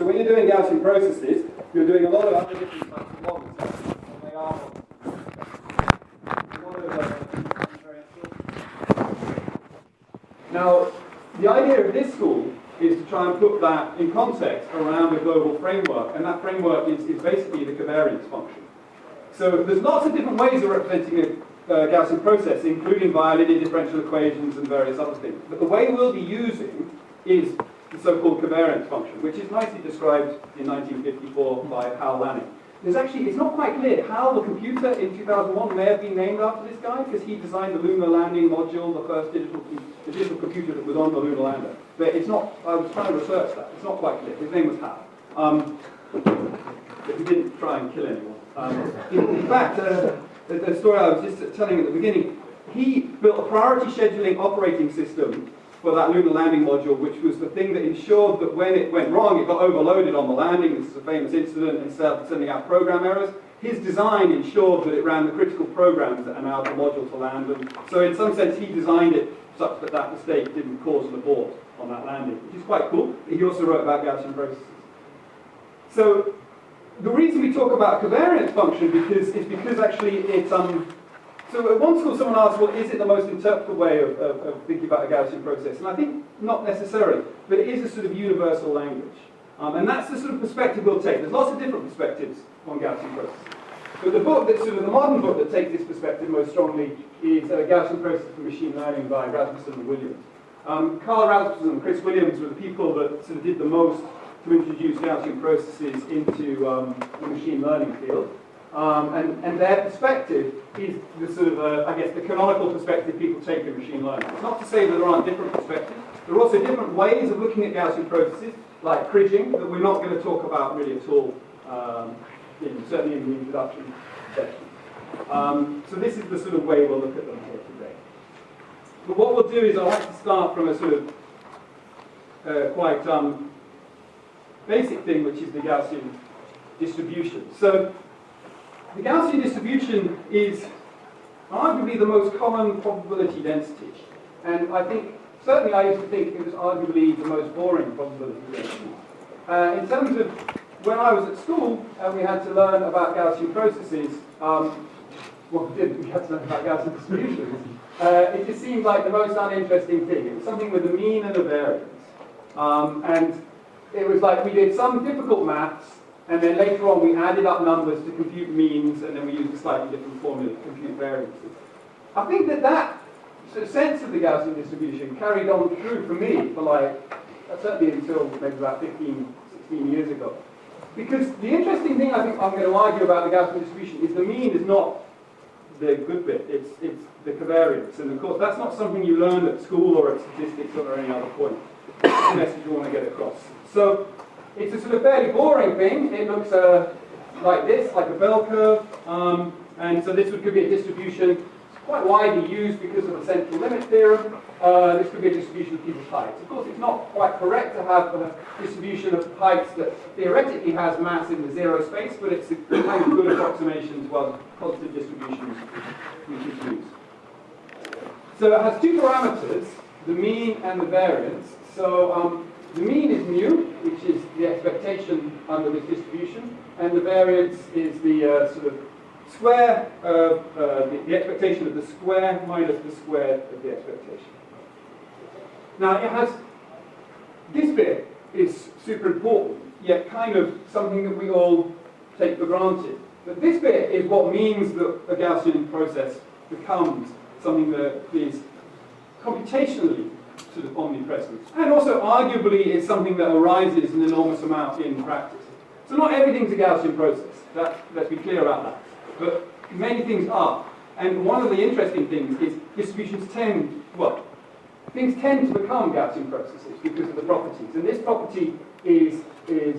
So when you're doing Gaussian processes, you're doing a lot of other different types of models. And they are Now, the idea of this school is to try and put that in context around a global framework, and that framework is basically the covariance function. So there's lots of different ways of representing a Gaussian process, including via linear differential equations and various other things. But the way we'll be using is the so-called covariance function, which is nicely described in 1954 by Hal Lanning. It's not quite clear how the computer in 2001 may have been named after this guy, because he designed the lunar landing module, the first digital computer that was on the lunar lander. But it's not, I was trying to research that, it's not quite clear. His name was Hal. But he didn't try and kill anyone. In fact, the story I was just telling at the beginning, he built a priority scheduling operating system for that lunar landing module, which was the thing that ensured that when it went wrong, it got overloaded on the landing. This is a famous incident, and started sending out program errors. His design ensured that it ran the critical programs that allowed the module to land. And so in some sense, he designed it such that that mistake didn't cause an abort on that landing, which is quite cool. He also wrote about Gaussian processes. So the reason we talk about covariance function is because actually it's so at one school someone asked, well, is it the most interpretable way of thinking about a Gaussian process? And I think not necessarily, but it is a sort of universal language. And that's the sort of perspective we'll take. There's lots of different perspectives on Gaussian processes. But the book that's sort of the modern book that takes this perspective most strongly is Gaussian Process for Machine Learning by Rasmussen and Williams. Carl Rasmussen and Chris Williams were the people that sort of did the most to introduce Gaussian processes into the machine learning field. And their perspective is the sort of, I guess, the canonical perspective people take in machine learning. It's not to say that there aren't different perspectives. There are also different ways of looking at Gaussian processes, like Kriging, that we're not going to talk about really at all, certainly in the introduction section. So this is the sort of way we'll look at them here today. But what we'll do is I'd like to start from a sort of quite basic thing, which is the Gaussian distribution. So the Gaussian distribution is arguably the most common probability density. And I think, certainly I used to think it was arguably the most boring probability density. In terms of when I was at school and we had to learn about Gaussian processes, well, we had to learn about Gaussian distributions. It just seemed like the most uninteresting thing. It was something with a mean and a variance. And it was like we did some difficult maths, and then later on we added up numbers to compute means, and then we used a slightly different formula to compute variances. I think that sort of sense of the Gaussian distribution carried on through for me for certainly until maybe about 15, 16 years ago. Because the interesting thing I think I'm going to argue about the Gaussian distribution is the mean is not the good bit, it's the covariance. And of course that's not something you learned at school or at statistics or any other point. That's the message you want to get across. So it's a sort of fairly boring thing. It looks like this, like a bell curve. And so this could be a distribution. It's quite widely used because of the central limit theorem. This could be a distribution of people's heights. Of course, it's not quite correct to have a distribution of heights that theoretically has mass in the zero space, but it's a kind of good approximation to what positive distributions we should use. So it has two parameters, the mean and the variance. So the mean is mu, which is the expectation under this distribution, and the variance is the sort of square of the expectation of the square minus the square of the expectation. Now it has, this bit is super important, yet kind of something that we all take for granted. But this bit is what means that a Gaussian process becomes something that is computationally sort of omnipresent. And also arguably is something that arises an enormous amount in practice. So not everything's a Gaussian process, let's be clear about that. But many things are. And one of the interesting things is distributions things tend to become Gaussian processes because of the properties. And this property is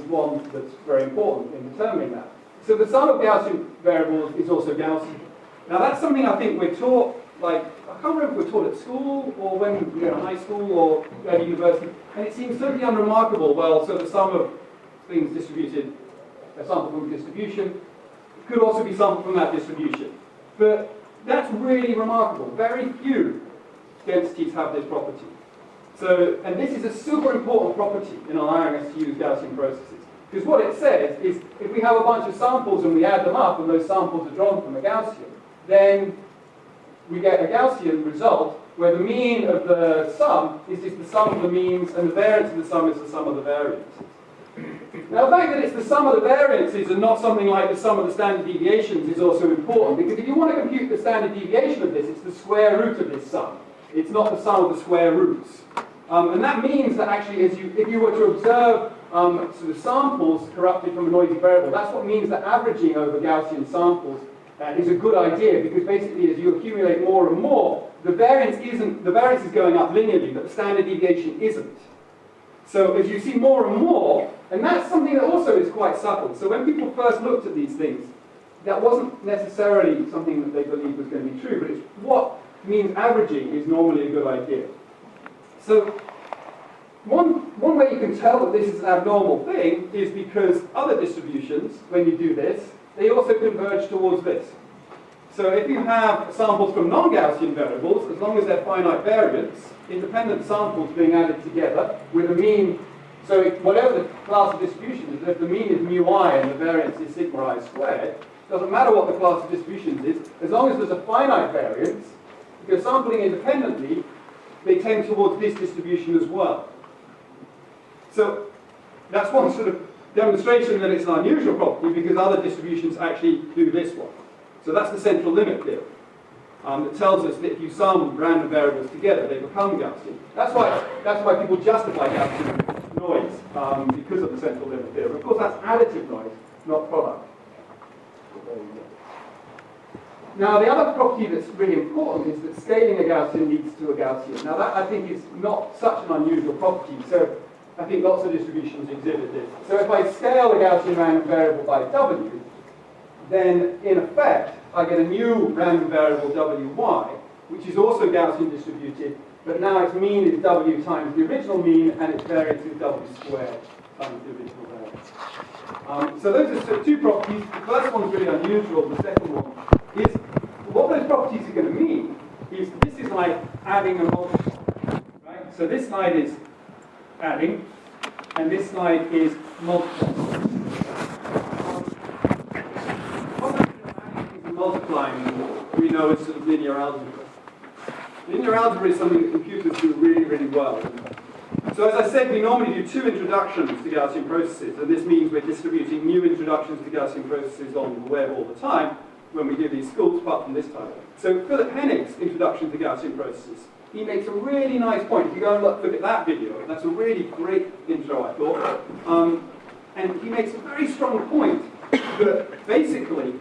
one that's very important in determining that. So the sum of Gaussian variables is also Gaussian. Now that's something I think we're taught, I can't remember if we're taught at school or when we were in high school or at university, and it seems totally unremarkable. Well, so the sum of things distributed, a sample from distribution, could also be sampled from that distribution. But that's really remarkable. Very few densities have this property. So, and this is a super important property in allowing us to use Gaussian processes. Because what it says is, if we have a bunch of samples and we add them up, and those samples are drawn from a Gaussian, then we get a Gaussian result where the mean of the sum is just the sum of the means, and the variance of the sum is the sum of the variances. Now, the fact that it's the sum of the variances and not something like the sum of the standard deviations is also important, because if you want to compute the standard deviation of this, it's the square root of this sum. It's not the sum of the square roots. And that means that actually, if you were to observe sort of samples corrupted from a noisy variable, that's what means that averaging over Gaussian samples is a good idea, because basically as you accumulate more and more, the variance is going up linearly, but the standard deviation isn't. So as you see more and more, and that's something that also is quite subtle. So when people first looked at these things, that wasn't necessarily something that they believed was going to be true, but it's what means averaging is normally a good idea. So one way you can tell that this is an abnormal thing is because other distributions, when you do this, they also converge towards this. So if you have samples from non-Gaussian variables, as long as they're finite variance, independent samples being added together with a mean, so whatever the class of distribution is, if the mean is mu I and the variance is sigma I squared, doesn't matter what the class of distributions is, as long as there's a finite variance, because sampling independently, they tend towards this distribution as well. So that's one sort of demonstration that it's an unusual property, because other distributions actually do this one. So that's the central limit theorem. That tells us that if you sum random variables together, they become Gaussian. That's why people justify Gaussian noise, because of the central limit theorem. Of course, that's additive noise, not product. Now, the other property that's really important is that scaling a Gaussian leads to a Gaussian. Now, that I think is not such an unusual property. So I think lots of distributions exhibit this. So if I scale a Gaussian random variable by W, then in effect, I get a new random variable wy, which is also Gaussian distributed, but now its mean is w times the original mean, and its variance is w squared times the original variance. So those are two properties. The first one's really unusual. The second one is, what those properties are going to mean is this is like adding and multiplying, right? So this slide is adding, and this slide is multiplying. Multiplying, we know is sort of linear algebra. Linear algebra is something that computers do really, really well. So as I said, we normally do two introductions to Gaussian processes, and this means we're distributing new introductions to Gaussian processes on the web all the time when we do these schools, apart from this time. So Philip Henig's introduction to Gaussian processes, he makes a really nice point. If you go and look at that video, that's a really great intro, I thought. And he makes a very strong point that basically,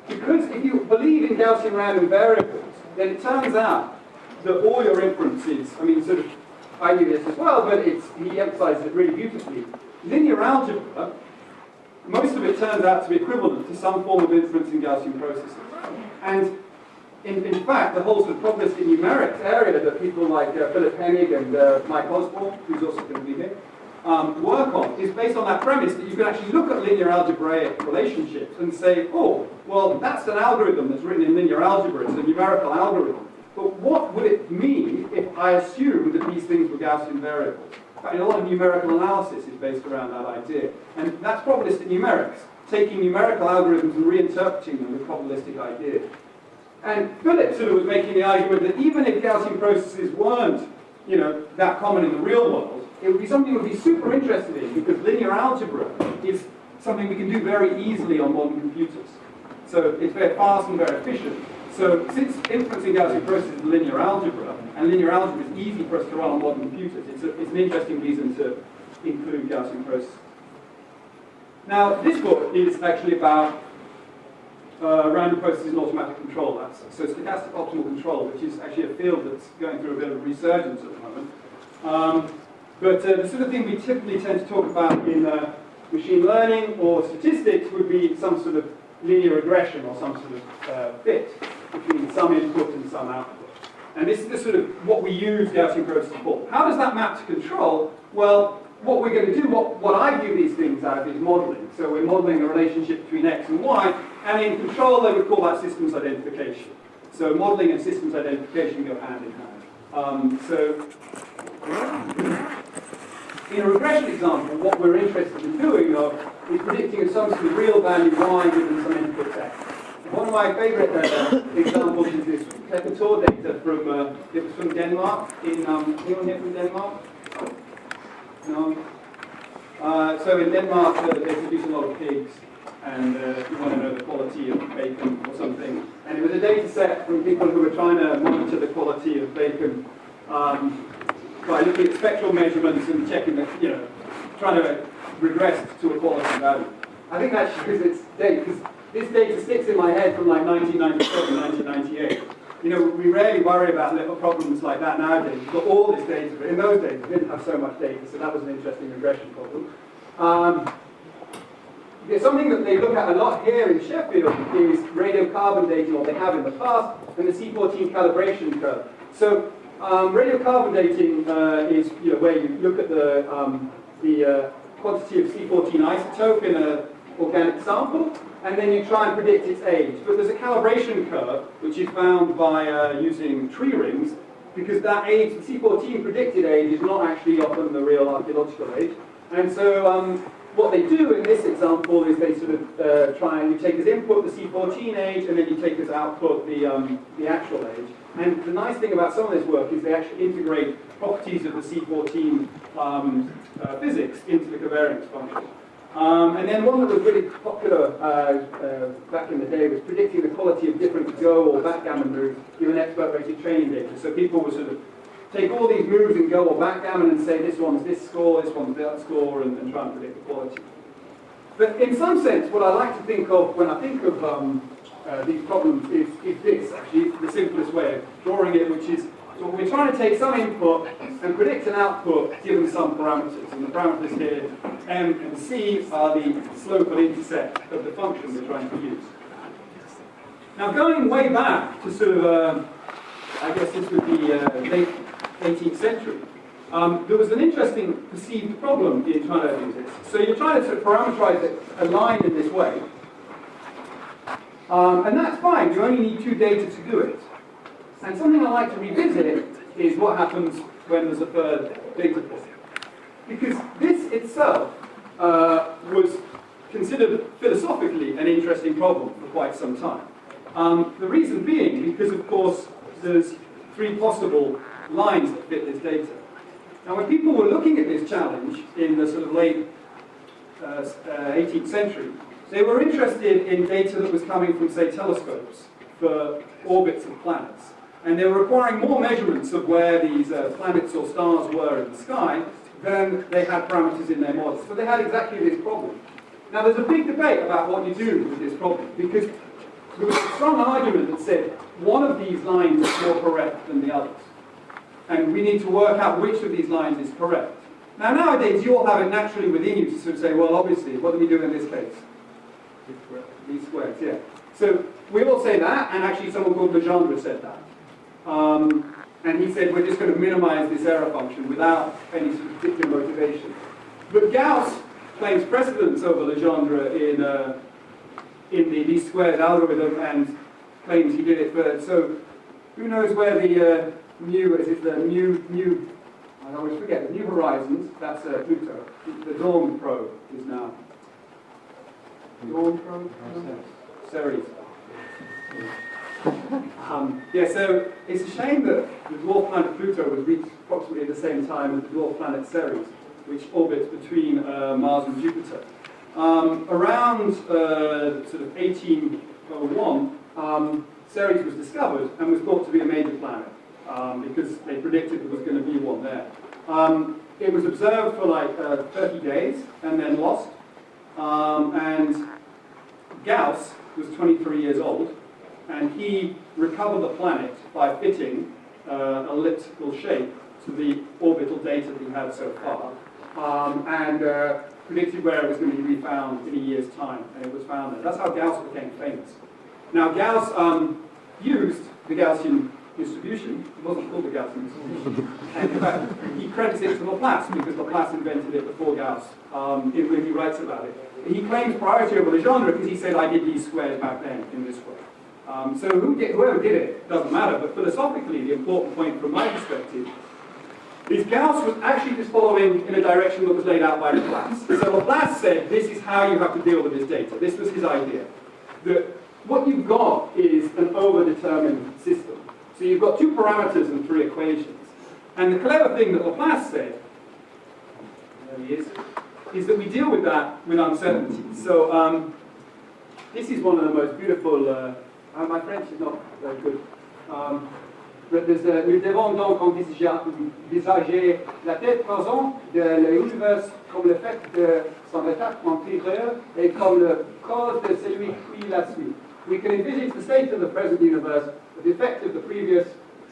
because if you believe in Gaussian random variables, then it turns out that all your inferences, I mean, sort of, I do this as well, but he emphasizes it really beautifully. Linear algebra, most of it turns out to be equivalent to some form of inference in Gaussian processes. And in fact, the whole sort of probabilistic numerics area that people like Philip Henig and Mike Osborne, who's also going to be here, work on is based on that premise that you can actually look at linear algebraic relationships and say, oh, well, that's an algorithm that's written in linear algebra, it's a numerical algorithm. But what would it mean if I assumed that these things were Gaussian variables? In fact, a lot of numerical analysis is based around that idea. And that's probabilistic numerics, taking numerical algorithms and reinterpreting them with probabilistic ideas. And Philip sort of was making the argument that even if Gaussian processes weren't, that common in the real world, it would be something we would be super interested in, because linear algebra is something we can do very easily on modern computers. So it's very fast and very efficient. So since inferencing Gaussian processes is linear algebra, and linear algebra is easy for us to run on modern computers, it's an interesting reason to include Gaussian processes. Now, this book is actually about random processes in automatic control. So stochastic optimal control, which is actually a field that's going through a bit of a resurgence at the moment. But the sort of thing we typically tend to talk about in machine learning or statistics would be some sort of linear regression or some sort of fit between some input and some output. And this is sort of what we use Gaussian processes for. How does that map to control? Well, what we're going to do, what I view these things as is modeling. So we're modeling a relationship between X and Y, and in control they would call that systems identification. So modeling and systems identification go hand in hand. in a regression example, what we're interested in doing though, is predicting some sort of real value y given some input x. One of my favourite examples is this Vectorized data from, it was from Denmark, anyone here from Denmark? No? So in Denmark, they produce a lot of pigs, and you want to know the quality of bacon or something. And it was a data set from people who were trying to monitor the quality of bacon by looking at spectral measurements and checking that, trying to regress to a quality value. I think that's because it's data, because this data sticks in my head from like 1997, 1998. We rarely worry about little problems like that nowadays. We've got all this data, but in those days we didn't have so much data, so that was an interesting regression problem. There's something that they look at a lot here in Sheffield is radiocarbon dating, or they have in the past, and the C14 calibration curve. So radiocarbon dating is where you look at the quantity of C14 isotope in an organic sample, and then you try and predict its age. But there's a calibration curve, which is found by using tree rings, because that age, the C14 predicted age, is not actually often the real archaeological age. And so what they do in this example is they sort of try and you take as input the C14 age, and then you take as output the actual age. And the nice thing about some of this work is they actually integrate properties of the C14 physics into the covariance function. And then one that was really popular back in the day was predicting the quality of different Go or backgammon moves given expert-rated training data. So people would sort of take all these moves in Go or backgammon and say this one's this score, this one's that score, and try and predict the quality. But in some sense, what I like to think of when I think of these problems is this, actually, the simplest way of drawing it, which is so we're trying to take some input and predict an output given some parameters. And the parameters here, M and C, are the slope and intercept of the function we're trying to use. Now, going way back to sort of, I guess this would be late 18th century, there was an interesting perceived problem in trying to do this. So you're trying to sort of parameterize a line in this way, and that's fine. You only need two data to do it. And something I like to revisit is what happens when there's a third data point. Because this itself was considered philosophically an interesting problem for quite some time. The reason being because, of course, there's three possible lines that fit this data. Now, when people were looking at this challenge in the sort of late 18th century, they were interested in data that was coming from, say, telescopes for orbits of planets. And they were requiring more measurements of where these planets or stars were in the sky than they had parameters in their models. So they had exactly this problem. Now, there's a big debate about what you do with this problem, because there was a strong argument that said one of these lines is more correct than the others. And we need to work out which of these lines is correct. Now, nowadays, you all have it naturally within you to sort of say, well, obviously, what do we do in this case? These squares, yeah. So we all say that, and actually someone called Legendre said that. And he said, we're just going to minimize this error function without any sort of particular motivation. But Gauss claims precedence over Legendre in the least squares algorithm and claims he did it first. So who knows where the I always forget, the New Horizons, that's Pluto. The Dawn probe is now. Dawn probe? Ceres. So it's a shame that the dwarf planet Pluto was reached approximately at the same time as the dwarf planet Ceres, which orbits between Mars and Jupiter. Around sort of 1801, Ceres was discovered and was thought to be a major planet because they predicted there was going to be one there. It was observed for like 30 days and then lost. And Gauss was 23 years old, and he recovered the planet by fitting an elliptical shape to the orbital data that he had so far, and predicted where it was going to be found in a year's time, and it was found there. That's how Gauss became famous. Now, Gauss used the Gaussian distribution. It wasn't called the Gaussian distribution. And in fact, he credits it to Laplace, because Laplace invented it before Gauss, when he writes about it. He claims priority over Legendre because he said, I did these squares back then in this way. So whoever did it doesn't matter, but philosophically, the important point from my perspective is Gauss was actually just following in a direction that was laid out by Laplace. So Laplace said, this is how you have to deal with this data. This was his idea. That what you've got is an overdetermined system. So you've got two parameters and three equations. And the clever thing that Laplace said, there he is that we deal with that with uncertainty. So this is one of the most beautiful, my French is not very good. Nous devons donc envisager la tête présente de l'univers comme le fait de son état antérieur et comme le cause de celui qui la suit. We can envisage the state of the present universe, the effect of the previous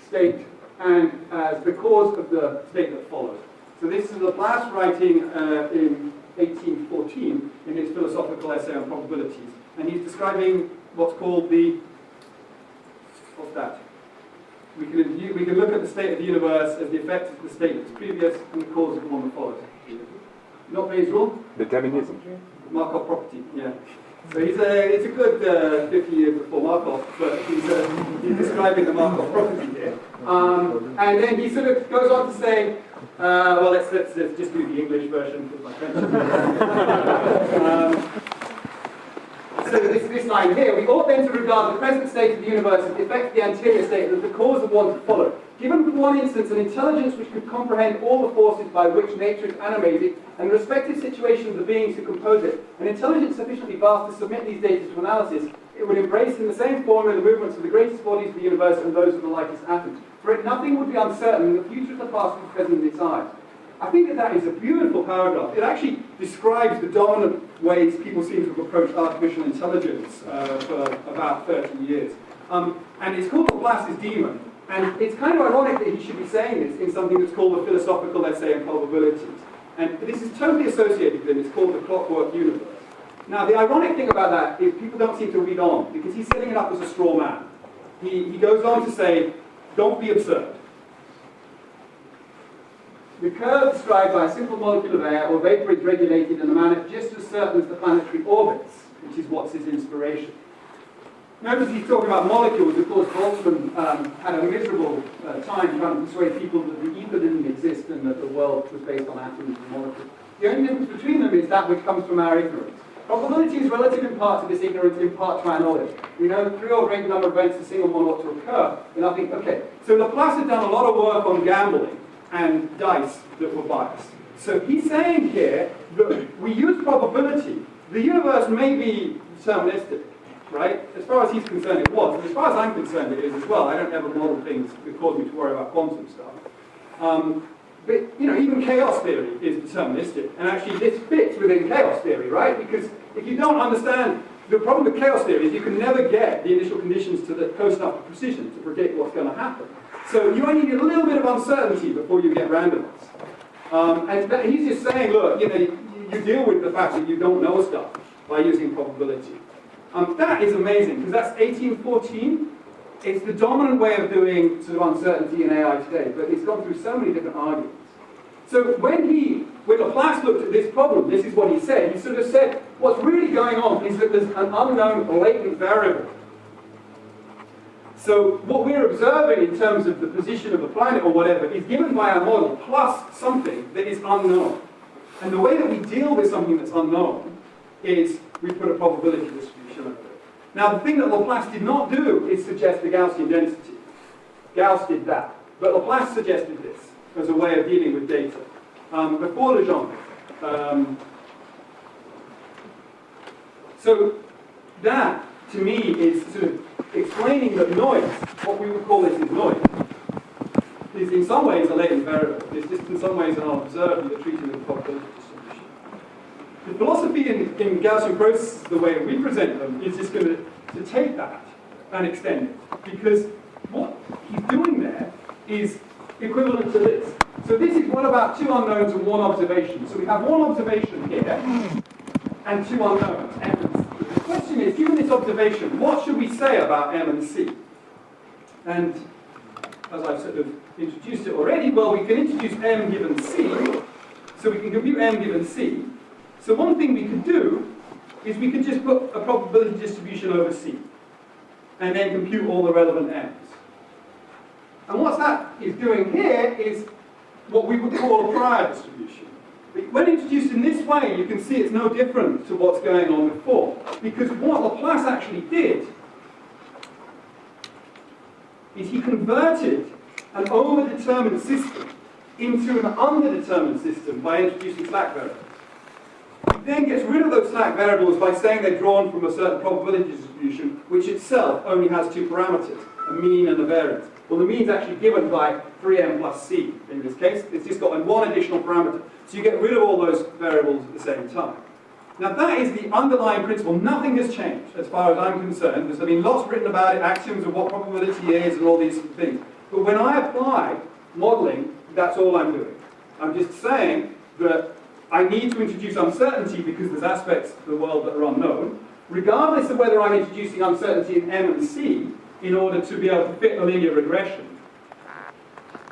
state, and as the cause of the state that follows. So this is Laplace writing in 1814 in his philosophical essay on probabilities. And he's describing what's called the, what's that? We can look at the state of the universe as the effect of the state that's previous and the cause of the one that follows. Not Bayes' rule? Determinism. Markov property, yeah. So it's a good 50 years before Markov, but he's describing the Markov property here. And then he sort of goes on to say, well, let's just do the English version because my French is So this line here, we ought then to regard the present state of the universe as the effect of the anterior state and the cause of one to follow. Given for one instance an intelligence which could comprehend all the forces by which nature is animated and the respective situation of the beings who compose it, an intelligence sufficiently vast to submit these data to analysis, it would embrace in the same formula the movements of the greatest bodies of the universe and those of the lightest atoms. For it nothing would be uncertain, and the future of the past would be present in its eyes. I think that is a beautiful paragraph. It actually describes the dominant ways people seem to have approached artificial intelligence for about 30 years. And it's called Laplace's demon. And it's kind of ironic that he should be saying this in something that's called the philosophical essay on probabilities. And this is totally associated with him. It's called the clockwork universe. Now, the ironic thing about that is people don't seem to read on, because he's setting it up as a straw man. He goes on to say, don't be absurd. The curve described by a simple molecule of air or vapor is regulated in a manner just as certain as the planetary orbits, which is what's his inspiration. Notice he's talking about molecules. Of course, Boltzmann had a miserable time trying to persuade people that the ether didn't exist and that the world was based on atoms and molecules. The only difference between them is that which comes from our ignorance. Probability is relative in part to this ignorance, in part to our knowledge. We know that 3 or greater number of events, a single one ought to occur, and I think, okay, so Laplace had done a lot of work on gambling and dice that were biased. So he's saying here that we use probability. The universe may be deterministic, right? As far as he's concerned, it was. And as far as I'm concerned, it is as well. I don't ever model things that cause me to worry about quantum stuff. But, you know, even chaos theory is deterministic. And actually, this fits within chaos theory, right? Because if you don't understand, the problem with chaos theory is you can never get the initial conditions to the close enough to precision to predict what's going to happen. So you only need a little bit of uncertainty before you get randomness. And he's just saying, look, you know, you deal with the fact that you don't know stuff by using probability. That is amazing, because that's 1814. It's the dominant way of doing sort of uncertainty in AI today, but it's gone through so many different arguments. So when Laplace looked at this problem, this is what he said. He sort of said, what's really going on is that there's an unknown latent variable. So what we're observing in terms of the position of the planet or whatever is given by our model plus something that is unknown. And the way that we deal with something that's unknown is we put a probability distribution over it. Now the thing that Laplace did not do is suggest the Gaussian density. Gauss did that. But Laplace suggested this as a way of dealing with data. Before Legendre. So that, to me, is sort of explaining that noise, what we would call this is noise, is in some ways a latent variable. It's just in some ways an unobserved that treated with probability distribution. The philosophy in Gaussian processes, the way we present them, is just going to take that and extend it. Because what he's doing there is equivalent to this. So this is what about two unknowns and one observation. So we have one observation here and two unknowns, M and C. The question is, given this observation, what should we say about M and C? And as I've sort of introduced it already, well, we can introduce M given C, so we can compute M given C. So one thing we could do is we could just put a probability distribution over C, and then compute all the relevant M's. And what that is doing here is what we would call a prior distribution. But when introduced in this way, you can see it's no different to what's going on before. Because what Laplace actually did is he converted an overdetermined system into an underdetermined system by introducing slack variables. He then gets rid of those slack variables by saying they're drawn from a certain probability distribution, which itself only has two parameters, a mean and a variance. Well, the mean is actually given by 3m plus c in this case. It's just got one additional parameter. So you get rid of all those variables at the same time. Now that is the underlying principle. Nothing has changed as far as I'm concerned. There's been lots written about it, axioms of what probability is and all these things. But when I apply modeling, that's all I'm doing. I'm just saying that I need to introduce uncertainty because there's aspects of the world that are unknown, regardless of whether I'm introducing uncertainty in M and C in order to be able to fit a linear regression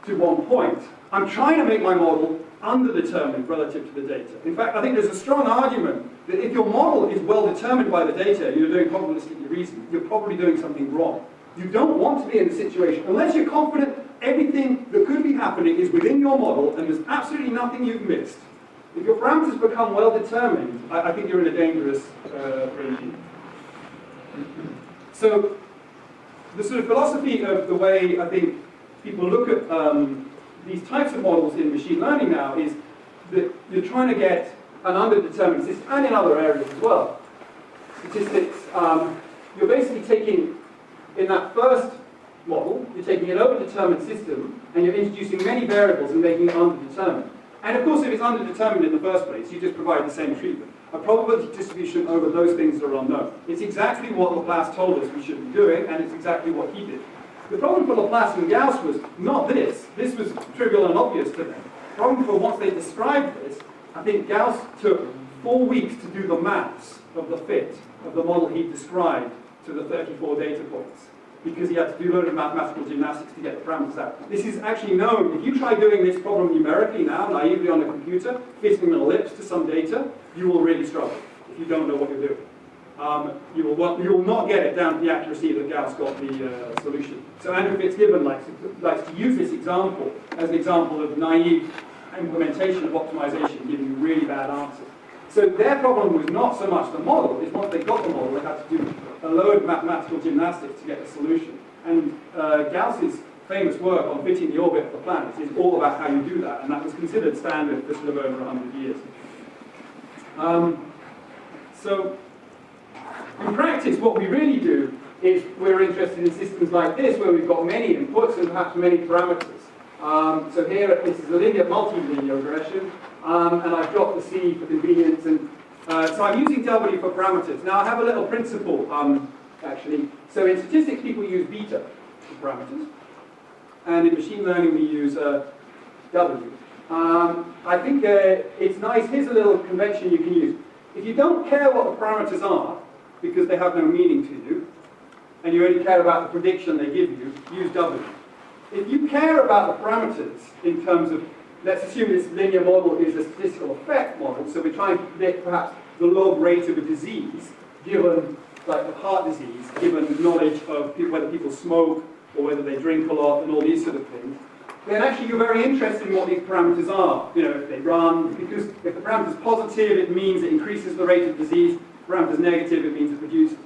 to one point. I'm trying to make my model underdetermined relative to the data. In fact, I think there's a strong argument that if your model is well determined by the data, you're doing probabilistic reasoning, you're probably doing something wrong. You don't want to be in a situation, unless you're confident everything that could be happening is within your model and there's absolutely nothing you've missed. If your parameters become well determined, I think you're in a dangerous regime. So, the sort of philosophy of the way I think people look at these types of models in machine learning now is that you're trying to get an underdetermined system, and in other areas as well. Statistics, you're basically taking, in that first model, you're taking an overdetermined system and you're introducing many variables and making it underdetermined. And of course, if it's underdetermined in the first place, you just provide the same treatment. A probability distribution over those things that are unknown. It's exactly what Laplace told us we should be doing, and it's exactly what he did. The problem for Laplace and Gauss was not this. This was trivial and obvious to them. The problem for once they described this, I think Gauss took 4 weeks to do the maths of the fit of the model he described to the 34 data points, because he had to do a load of mathematical gymnastics to get the parameters out. This is actually known. If you try doing this problem numerically now, naively on a computer, fitting an ellipse to some data, you will really struggle if you don't know what you're doing. You will not get it down to the accuracy that Gauss got the solution. So Andrew Fitzgibbon likes to use this example as an example of naive implementation of optimization, giving you really bad answers. So their problem was not so much the model, it's once they got the model, they had to do a load of mathematical gymnastics to get the solution. And Gauss's famous work on fitting the orbit of the planets is all about how you do that, and that was considered standard for sort of over 100 years. So, in practice, what we really do is we're interested in systems like this, where we've got many inputs and perhaps many parameters. So here, this is a linear, multilinear regression, and I've dropped the C for convenience, and so I'm using W for parameters. Now, I have a little principle, actually. So in statistics, people use beta for parameters, and in machine learning, we use W. I think it's nice. Here's a little convention you can use. If you don't care what the parameters are, because they have no meaning to you, and you only care about the prediction they give you, use W. If you care about the parameters in terms of, let's assume this linear model is a statistical effect model, so we're trying to predict perhaps the log rate of a disease, given, like a heart disease, given knowledge of whether people smoke or whether they drink a lot and all these sort of things, then actually you're very interested in what these parameters are. You know, if they run, because if the parameter is positive, it means it increases the rate of disease. If the parameter is negative, it means it reduces.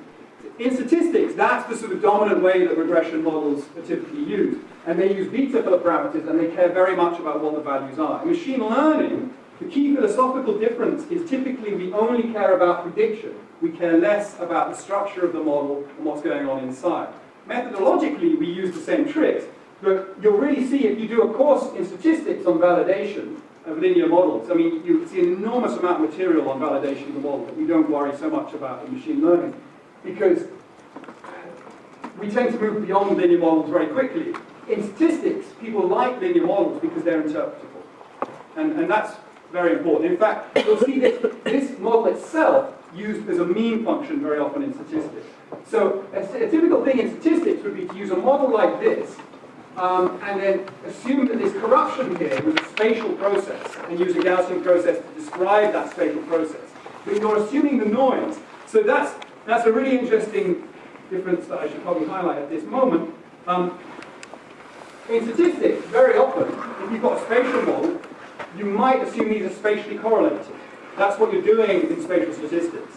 In statistics, that's the sort of dominant way that regression models are typically used. And they use beta for the parameters, and they care very much about what the values are. In machine learning, the key philosophical difference is typically we only care about prediction. We care less about the structure of the model and what's going on inside. Methodologically, we use the same tricks, but you'll really see if you do a course in statistics on validation of linear models. I mean, you'll see an enormous amount of material on validation of the model that we don't worry so much about in machine learning, because we tend to move beyond linear models very quickly. In statistics, people like linear models because they're interpretable. And that's very important. In fact, you'll see this model itself used as a mean function very often in statistics. So a typical thing in statistics would be to use a model like this, and then assume that this corruption here was a spatial process, and use a Gaussian process to describe that spatial process. But you're assuming the noise. So that's a really interesting difference that I should probably highlight at this moment. In statistics, very often, if you've got a spatial model, you might assume these are spatially correlated. That's what you're doing in spatial statistics,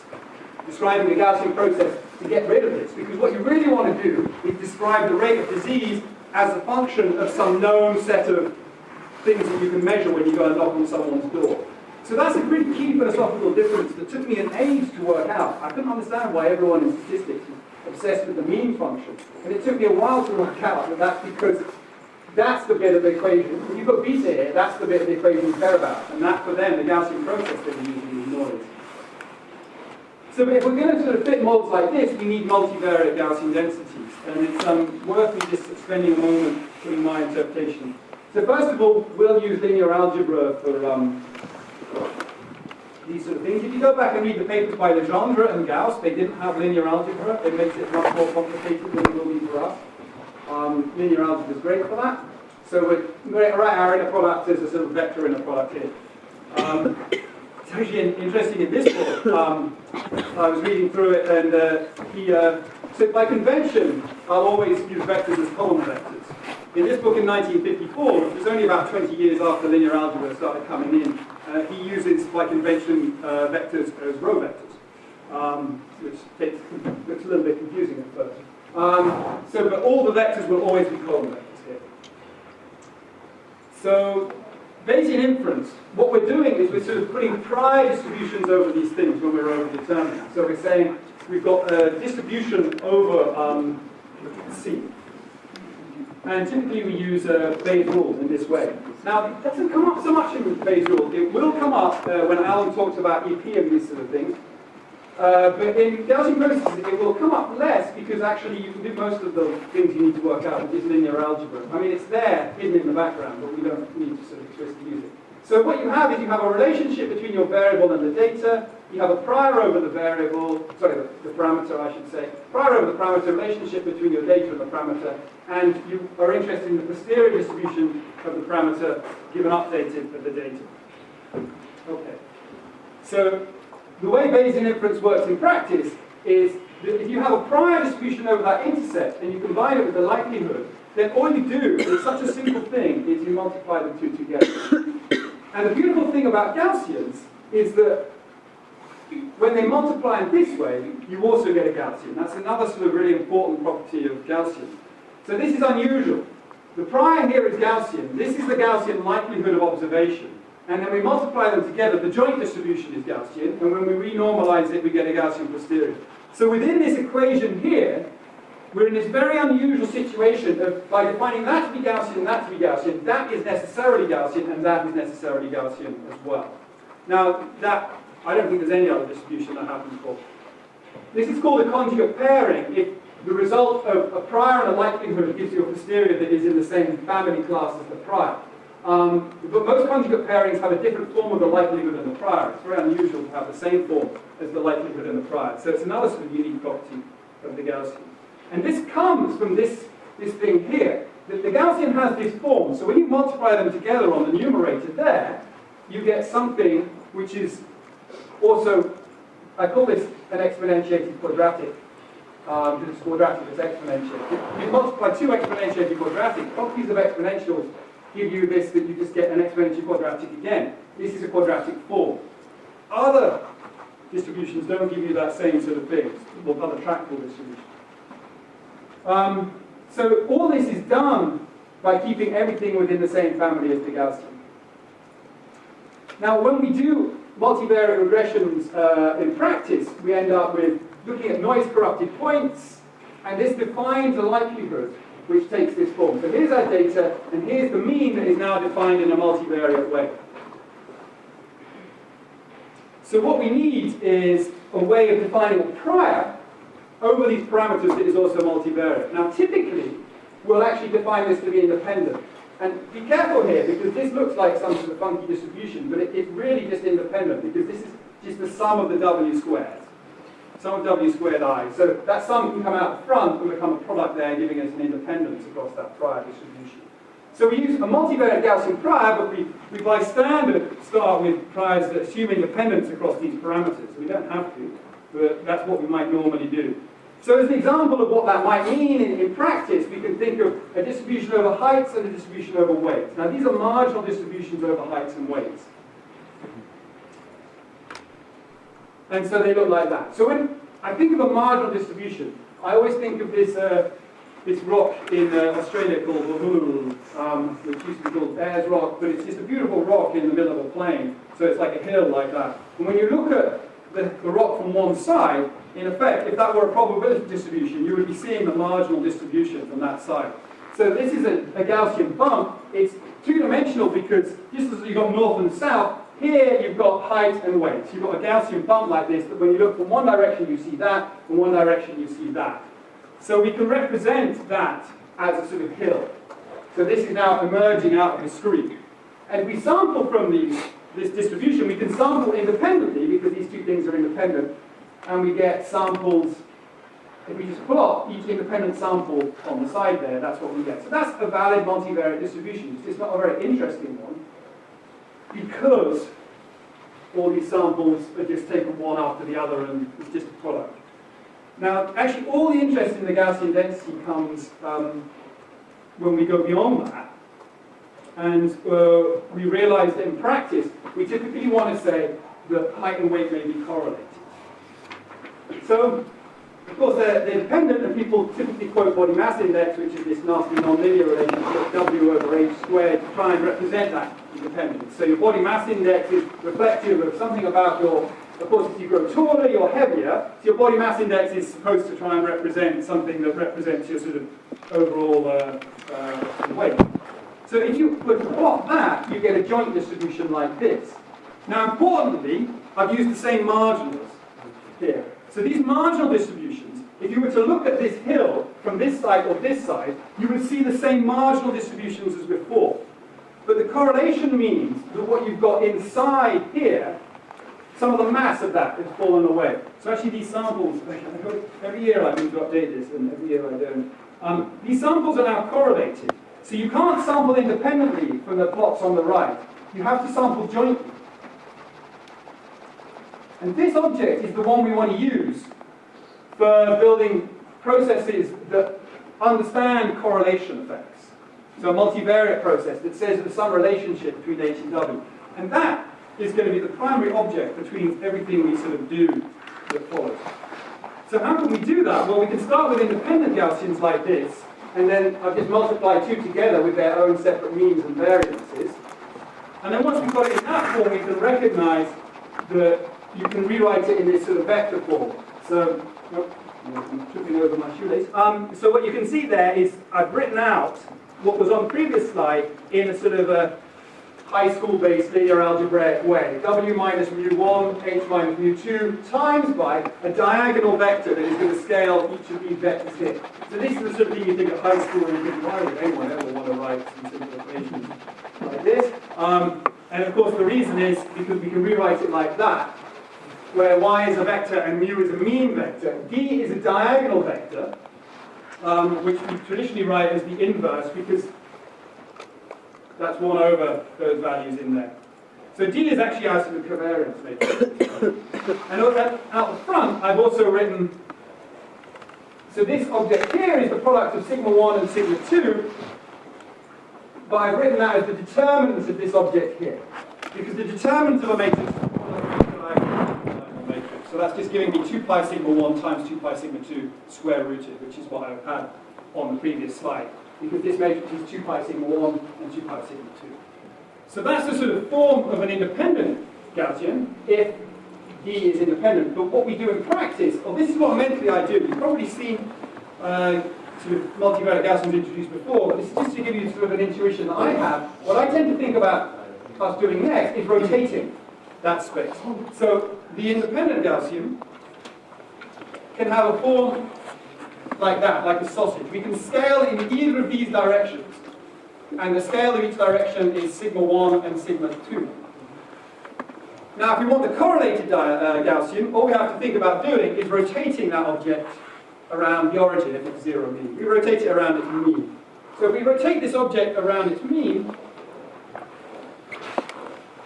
describing the Gaussian process to get rid of this. Because what you really want to do is describe the rate of disease as a function of some known set of things that you can measure when you go and knock on someone's door. So that's a pretty key philosophical difference that took me an age to work out. I couldn't understand why everyone in statistics is obsessed with the mean function. And it took me a while to work out that that's because that's the bit of the equation. When you've got beta here, that's the bit of the equation you care about. And that, for them, the Gaussian process that we usually ignore. So if we're going to sort of fit models like this, we need multivariate Gaussian densities. And it's worth me just spending a moment putting my interpretation. So first of all, we'll use linear algebra for these sort of things. If you go back and read the papers by Legendre and Gauss, they didn't have linear algebra. It makes it much more complicated than it will be for us. Linear algebra is great for that. So we write our inner product as a sort of vector inner product here. It's actually interesting in this book. I was reading through it, and he said by convention, I'll always use vectors as column vectors. In this book in 1954, which was only about 20 years after linear algebra started coming in, he uses, by convention, vectors as row vectors, which looks a little bit confusing at first. But all the vectors will always be column vectors here. So, Bayesian inference, what we're doing is we're sort of putting prior distributions over these things when we're overdetermining. So we're saying we've got a distribution over C. And typically we use Bayes' rule in this way. Now, it doesn't come up so much in Bayes' rule. It will come up when Alan talks about EP and these sort of things. But in Gaussian processes, it will come up less because actually you can do most of the things you need to work out with this linear algebra. I mean, it's there, hidden in the background, but we don't need to sort of twist to use it. So what you have is you have a relationship between your variable and the data. You have a prior over the variable, sorry, the parameter, I should say. Prior over the parameter, relationship between your data and the parameter. And you are interested in the posterior distribution of the parameter given updated of the data. Okay. So the way Bayesian inference works in practice is that if you have a prior distribution over that intercept and you combine it with the likelihood, then all you do is such a simple thing is you multiply the two together. And the beautiful thing about Gaussians is that when they multiply in this way, you also get a Gaussian. That's another sort of really important property of Gaussian. So this is unusual. The prior here is Gaussian. This is the Gaussian likelihood of observation. And then we multiply them together. The joint distribution is Gaussian. And when we renormalize it, we get a Gaussian posterior. So within this equation here, we're in this very unusual situation of, by defining that to be Gaussian and that to be Gaussian, that is necessarily Gaussian and that is necessarily Gaussian as well. Now, that, I don't think there's any other distribution that happens for. This is called a conjugate pairing. If the result of a prior and a likelihood gives you a posterior that is in the same family class as the prior. But most conjugate pairings have a different form of the likelihood and the prior. It's very unusual to have the same form as the likelihood and the prior. So it's another sort of unique property of the Gaussian. And this comes from this thing here, that the Gaussian has this form. So when you multiply them together on the numerator there, you get something which is also, I call this an exponentiated quadratic. Because it's quadratic, it's exponential. You multiply two exponentiated quadratic, properties of exponentials give you this, that you just get an exponential quadratic again. This is a quadratic form. Other distributions don't give you that same sort of thing, or other tractable distributions. So all this is done by keeping everything within the same family as the Gaussian. Now, when we do multivariate regressions in practice, we end up with looking at noise-corrupted points, and this defines a likelihood which takes this form. So here's our data, and here's the mean that is now defined in a multivariate way. So what we need is a way of defining a prior over these parameters that is also multivariate. Now typically, we'll actually define this to be independent. And be careful here, because this looks like some sort of funky distribution, but it's really just independent, because this is just the sum of the W squares. Sum of W squared I. So that sum can come out the front and become a product there, giving us an independence across that prior distribution. So we use a multivariate Gaussian prior, but we by standard start with priors that assume independence across these parameters. We don't have to, but that's what we might normally do. So as an example of what that might mean in practice, we can think of a distribution over heights and a distribution over weights. Now these are marginal distributions over heights and weights. And so they look like that. So when I think of a marginal distribution, I always think of this rock in Australia called Lahulu, which used to be called Bears Rock, but it's just a beautiful rock in the middle of a plain. So it's like a hill like that. And when you look at the rock from one side, in effect, if that were a probability distribution, you would be seeing the marginal distribution from that side. So this is a Gaussian bump. It's two-dimensional because just as you've got north and south, here you've got height and weight. You've got a Gaussian bump like this, that when you look from one direction you see that, from one direction you see that. So we can represent that as a sort of hill. So this is now emerging out of the streak. And if we sample from this distribution, we can sample independently because these two things are independent. And we get samples, if we just plot each independent sample on the side there, that's what we get. So that's a valid multivariate distribution. It's not a very interesting one because all these samples are just taken one after the other and it's just a product. Now, actually, all the interest in the Gaussian density comes when we go beyond that. And we realize that in practice, we typically want to say that height and weight may be correlated. So, of course, they're dependent, and people typically quote body mass index, which is this nasty nonlinear relationship, W over H squared, to try and represent that independence. So your body mass index is reflective of something about your, of course, if you grow taller, you're heavier, so your body mass index is supposed to try and represent something that represents your sort of overall weight. So if you were to plot that, you get a joint distribution like this. Now, importantly, I've used the same marginals here. So these marginal distributions, if you were to look at this hill from this side or this side, you would see the same marginal distributions as before. But the correlation means that what you've got inside here, some of the mass of that has fallen away. So actually these samples, every year I need to update this, and every year I don't. These samples are now correlated. So you can't sample independently from the plots on the right. You have to sample jointly. And this object is the one we want to use for building processes that understand correlation effects. So a multivariate process that says there's some relationship between H and W. And that is going to be the primary object between everything we sort of do that follows. So how can we do that? Well, we can start with independent Gaussians like this, and then I've just multiplied two together with their own separate means and variances. And then once we've got it in that form, we can recognize that you can rewrite it in this sort of vector form. So, I'm tripping over my shoelace. So what you can see there is I've written out what was on the previous slide in a sort of a high school-based linear algebraic way. W minus mu1, H minus mu2, times by a diagonal vector that is going to scale each of these vectors here. So this is the sort of thing you think of high school and you think, why would anyone ever want to write some simple equations like this? And of course the reason is because we can rewrite it like that, where y is a vector and mu is a mean vector. D is a diagonal vector, which we traditionally write as the inverse because that's 1 over those values in there. So D is actually our sort of covariance matrix. And out the front, I've also written, so this object here is the product of sigma 1 and sigma 2, but I've written that as the determinant of this object here. Because the determinant of a matrix is matrix. So that's just giving me 2 pi sigma 1 times 2 pi sigma 2 square rooted, which is what I've had on the previous slide. Because this matrix is 2 pi sigma 1 and 2 pi sigma 2. So that's the sort of form of an independent Gaussian, if D is independent. But what we do in practice, or this is what mentally I do, you've probably seen sort of multivariate Gaussians introduced before, but this is just to give you sort of an intuition that I have. What I tend to think about us doing next is rotating that space. So the independent Gaussian can have a form like that, like a sausage. We can scale in either of these directions. And the scale of each direction is sigma 1 and sigma 2. Now, if we want the correlated Gaussian, all we have to think about doing is rotating that object around the origin if it's 0 mean. We rotate it around its mean. So if we rotate this object around its mean,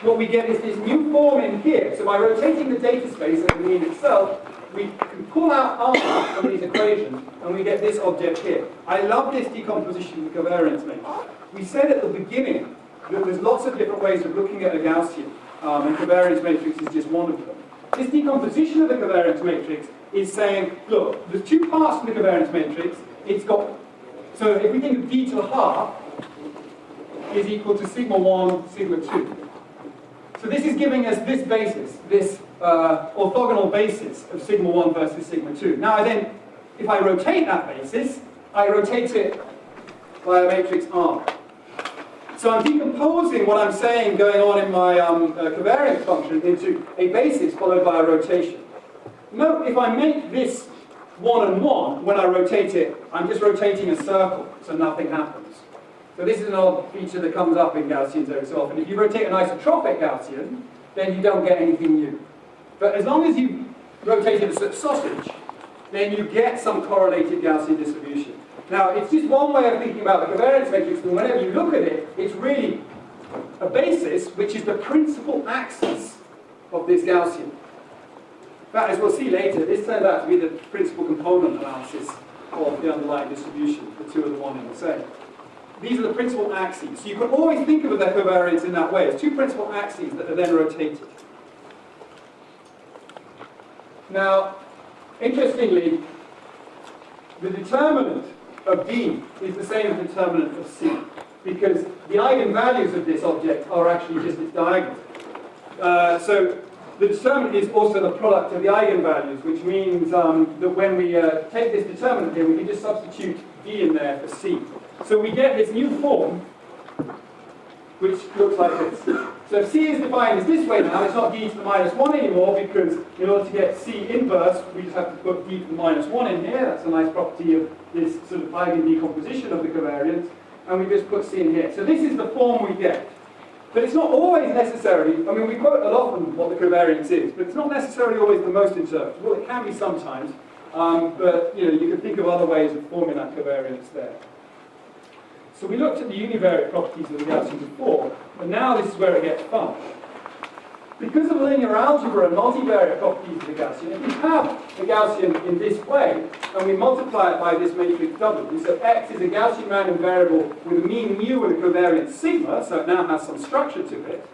what we get is this new form in here. So by rotating the data space and the mean itself, we can pull out R from these equations, and we get this object here. I love this decomposition of the covariance matrix. We said at the beginning that there's lots of different ways of looking at a Gaussian, and covariance matrix is just one of them. This decomposition of the covariance matrix is saying, look, there's two parts to the covariance matrix. It's got, so if we think of d to the half is equal to sigma 1, sigma 2. So this is giving us this basis, this orthogonal basis of sigma 1 versus sigma 2. Now then, if I rotate that basis, I rotate it by a matrix R. So I'm decomposing what I'm saying going on in my covariance function into a basis followed by a rotation. Note, if I make this 1 and 1, when I rotate it, I'm just rotating a circle, so nothing happens. So this is an odd feature that comes up in Gaussians every so often. If you rotate an isotropic Gaussian, then you don't get anything new. But as long as you rotate it a sausage, then you get some correlated Gaussian distribution. Now, it's just one way of thinking about the covariance matrix, and whenever you look at it, it's really a basis, which is the principal axis of this Gaussian. In fact, as we'll see later, this turned out to be the principal component analysis of the underlying distribution. The two are the one and the same. These are the principal axes. So you can always think of the covariance in that way. It's two principal axes that are then rotated. Now, interestingly, the determinant of D is the same as the determinant of C, because the eigenvalues of this object are actually just its diagonal. So the determinant is also the product of the eigenvalues, which means that when we take this determinant here, we can just substitute D in there for C. So we get this new form, which looks like this. So if C is defined as this way now, it's not d to the minus 1 anymore, because in order to get C inverse, we just have to put d to the minus 1 in here. That's a nice property of this sort of eigendecomposition of the covariance. And we just put C in here. So this is the form we get. But it's not always necessarily, I mean, we quote a lot on what the covariance is, but it's not necessarily always the most interpretable. It can be sometimes. But you can think of other ways of forming that covariance there. So we looked at the univariate properties of the Gaussian before, but now this is where it gets fun. Because of linear algebra and multivariate properties of the Gaussian, if we have the Gaussian in this way, and we multiply it by this matrix W, so X is a Gaussian random variable with a mean mu and a covariance sigma, so it now has some structure to it,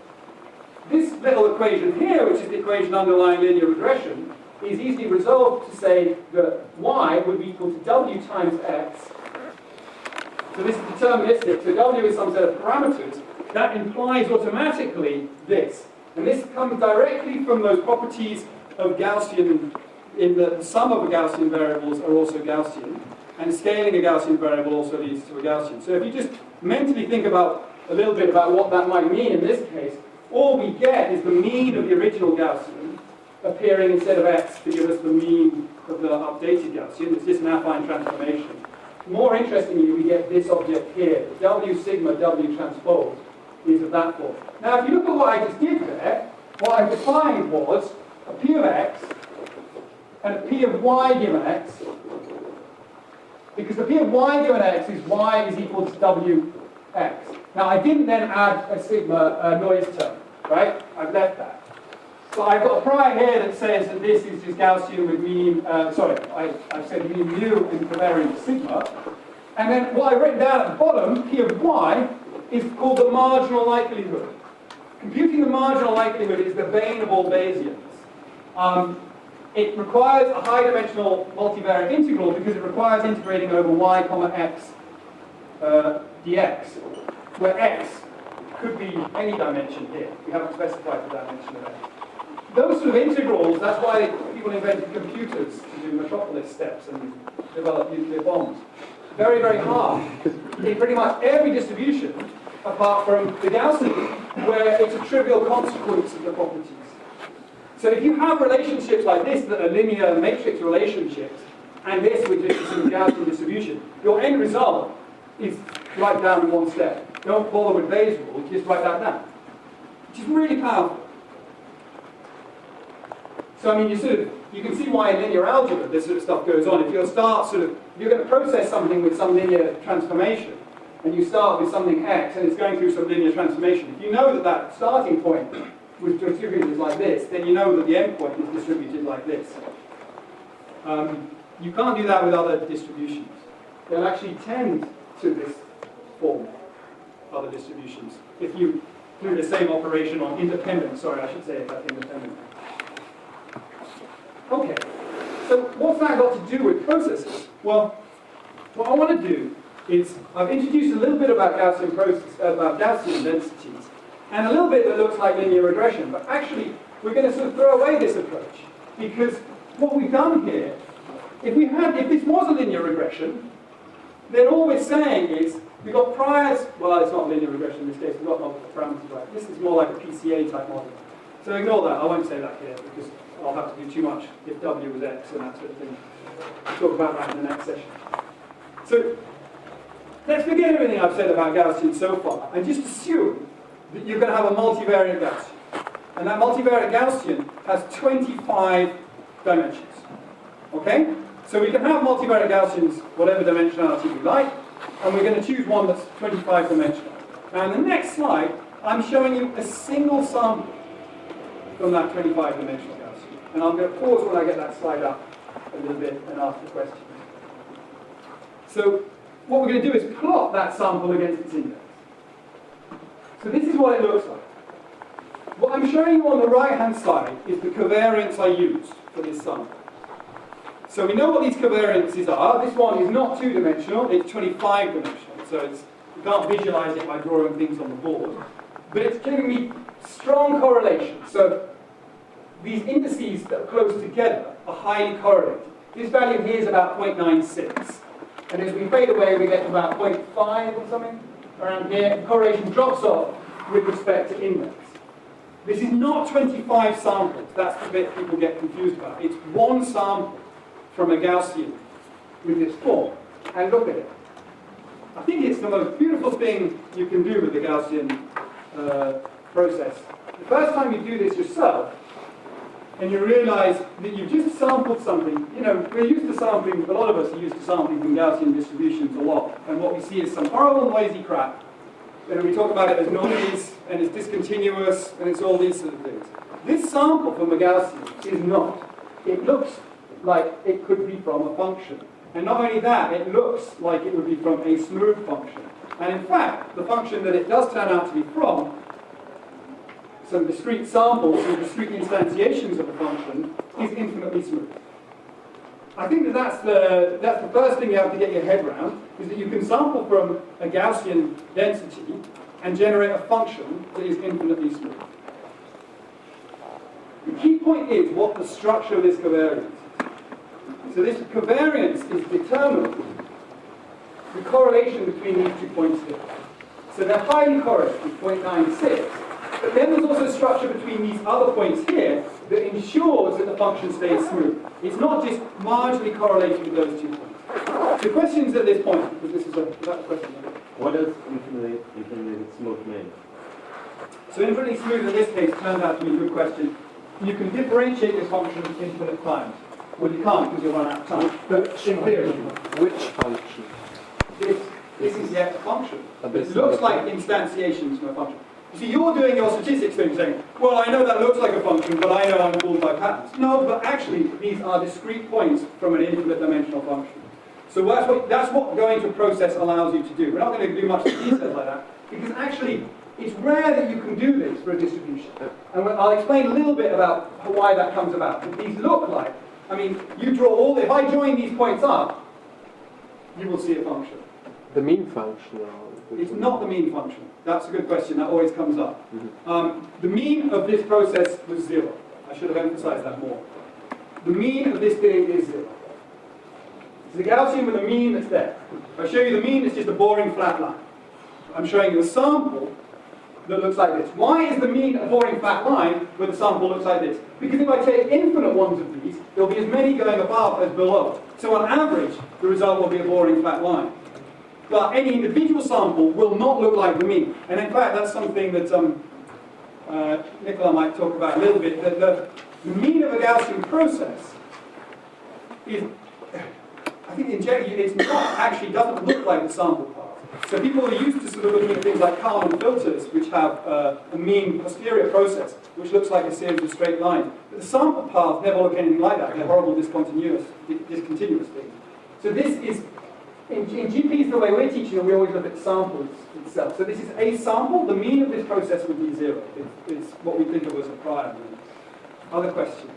this little equation here, which is the equation underlying linear regression, is easily resolved to say that Y would be equal to W times X. So this is deterministic, so W is some set of parameters. That implies automatically this. And this comes directly from those properties of Gaussian, in that the sum of Gaussian variables are also Gaussian, and scaling a Gaussian variable also leads to a Gaussian. So if you just mentally think about a little bit about what that might mean in this case, all we get is the mean of the original Gaussian appearing instead of X to give us the mean of the updated Gaussian. It's just an affine transformation. More interestingly, we get this object here, W sigma W transpose, is of that form. Now, if you look at what I just did there, what I defined was a P of X and a P of Y given X, because the P of Y given X is Y is equal to WX. Now, I didn't then add a sigma noise term, right? I've left that. So I've got a prior here that says that this is just Gaussian with mean, I've said mean mu and covariance sigma. And then what I've written down at the bottom, P of Y, is called the marginal likelihood. Computing the marginal likelihood is the bane of all Bayesians. It requires a high-dimensional multivariate integral because it requires integrating over y, x dx, where x could be any dimension here. We haven't specified the dimension of x. Those sort of integrals, that's why people invented computers to do metropolis steps and develop nuclear bombs. Very, very hard in pretty much every distribution, apart from the Gaussian, where it's a trivial consequence of the properties. So if you have relationships like this that are linear matrix relationships, and this which is a sort of Gaussian distribution, your end result is write down in one step. Don't bother with Bayes' rule, just write that down. Which is really powerful. So I mean, you can see why in linear algebra this sort of stuff goes on. If you're going to process something with some linear transformation, and you start with something x, and it's going through some linear transformation, if you know that that starting point was distributed like this, then you know that the end point is distributed like this. You can't do that with other distributions. They'll actually tend to this form, other distributions, if you do the same operation on independent. Sorry, I should say it like independent. Okay, so what's that got to do with processes? Well, what I want to do is I've introduced a little bit about Gaussian densities, and a little bit that looks like linear regression, but actually we're going to sort of throw away this approach, because what we've done here, if this was a linear regression, then all we're saying is we've got priors, well, it's not linear regression in this case, we've got multiple parameters, right? This is more like a PCA type model. So ignore that, I won't say that here, because I'll have to do too much if W was X and that sort of thing. We'll talk about that in the next session. So let's forget everything I've said about Gaussian so far, and just assume that you're going to have a multivariate Gaussian. And that multivariate Gaussian has 25 dimensions. Okay? So we can have multivariate Gaussians, whatever dimensionality we like, and we're going to choose one that's 25 dimensional. Now in the next slide, I'm showing you a single sample from that 25 dimensional Gaussian. And I'm going to pause when I get that slide up a little bit and ask the question. So what we're going to do is plot that sample against its index. So this is what it looks like. What I'm showing you on the right-hand side is the covariance I used for this sample. So we know what these covariances are. This one is not two-dimensional, it's 25-dimensional. So you can't visualize it by drawing things on the board. But it's giving me strong correlation. So these indices that are close together are highly correlated. This value here is about 0.96. And as we fade away, we get to about 0.5 or something around here. The correlation drops off with respect to index. This is not 25 samples. That's the bit people get confused about. It's one sample from a Gaussian with this form. And look at it. I think it's the most beautiful thing you can do with the Gaussian process. The first time you do this yourself, and you realize that you've just sampled something. You know, we're used to sampling, a lot of us are used to sampling from Gaussian distributions a lot. And what we see is some horrible noisy crap. And we talk about it as noise, and it's discontinuous, and it's all these sort of things. This sample from a Gaussian is not. It looks like it could be from a function. And not only that, it looks like it would be from a smooth function. And in fact, the function that it does turn out to be from, some discrete samples, some discrete instantiations of a function, is infinitely smooth. I think that's the first thing you have to get your head around, is that you can sample from a Gaussian density and generate a function that is infinitely smooth. The key point is what the structure of this covariance is. So this covariance is determined the correlation between these 2 points here. So they're highly correlated, 0.96. But then there's also a structure between these other points here that ensures that the function stays smooth. It's not just marginally correlated with those 2 points. So questions at this point, because this is a question. What does infinitely smooth mean? So infinitely smooth in this case turns out to be a good question. You can differentiate this function infinite times. Well, you can't because you'll run out of time. But in theory, Which function? this is yet a function. It looks like instantiations from a function. You see, you're doing your statistics thing saying, well, I know that looks like a function, but I know I'm fooled by patterns. No, but actually, these are discrete points from an infinite dimensional function. So that's what going to process allows you to do. We're not going to do much details like that, because actually, it's rare that you can do this for a distribution. And I'll explain a little bit about why that comes about. But these look like, I mean, you draw all, if I join these points up, you will see a function. The mean function? It's not the mean function. That's a good question. That always comes up. The mean of this process was 0. I should have emphasized that more. The mean of this thing is 0. It's the Gaussian with a mean that's there. If I show you the mean, it's just a boring flat line. I'm showing you a sample that looks like this. Why is the mean a boring flat line where the sample looks like this? Because if I take infinite ones of these, there'll be as many going above as below. So on average, the result will be a boring flat line. But any individual sample will not look like the mean. And in fact, that's something that Nicola might talk about a little bit, that the mean of a Gaussian process is, I think in general, it's not actually doesn't look like the sample path. So people are used to sort of looking at things like Kalman filters, which have a mean posterior process, which looks like a series of straight lines. But the sample paths never look anything like that. They're horrible discontinuous things. So this is, in GPs, the way we're teaching them, we always look at samples itself. So this is a sample. The mean of this process would be 0. It's what we think of as a prior mean. Other questions?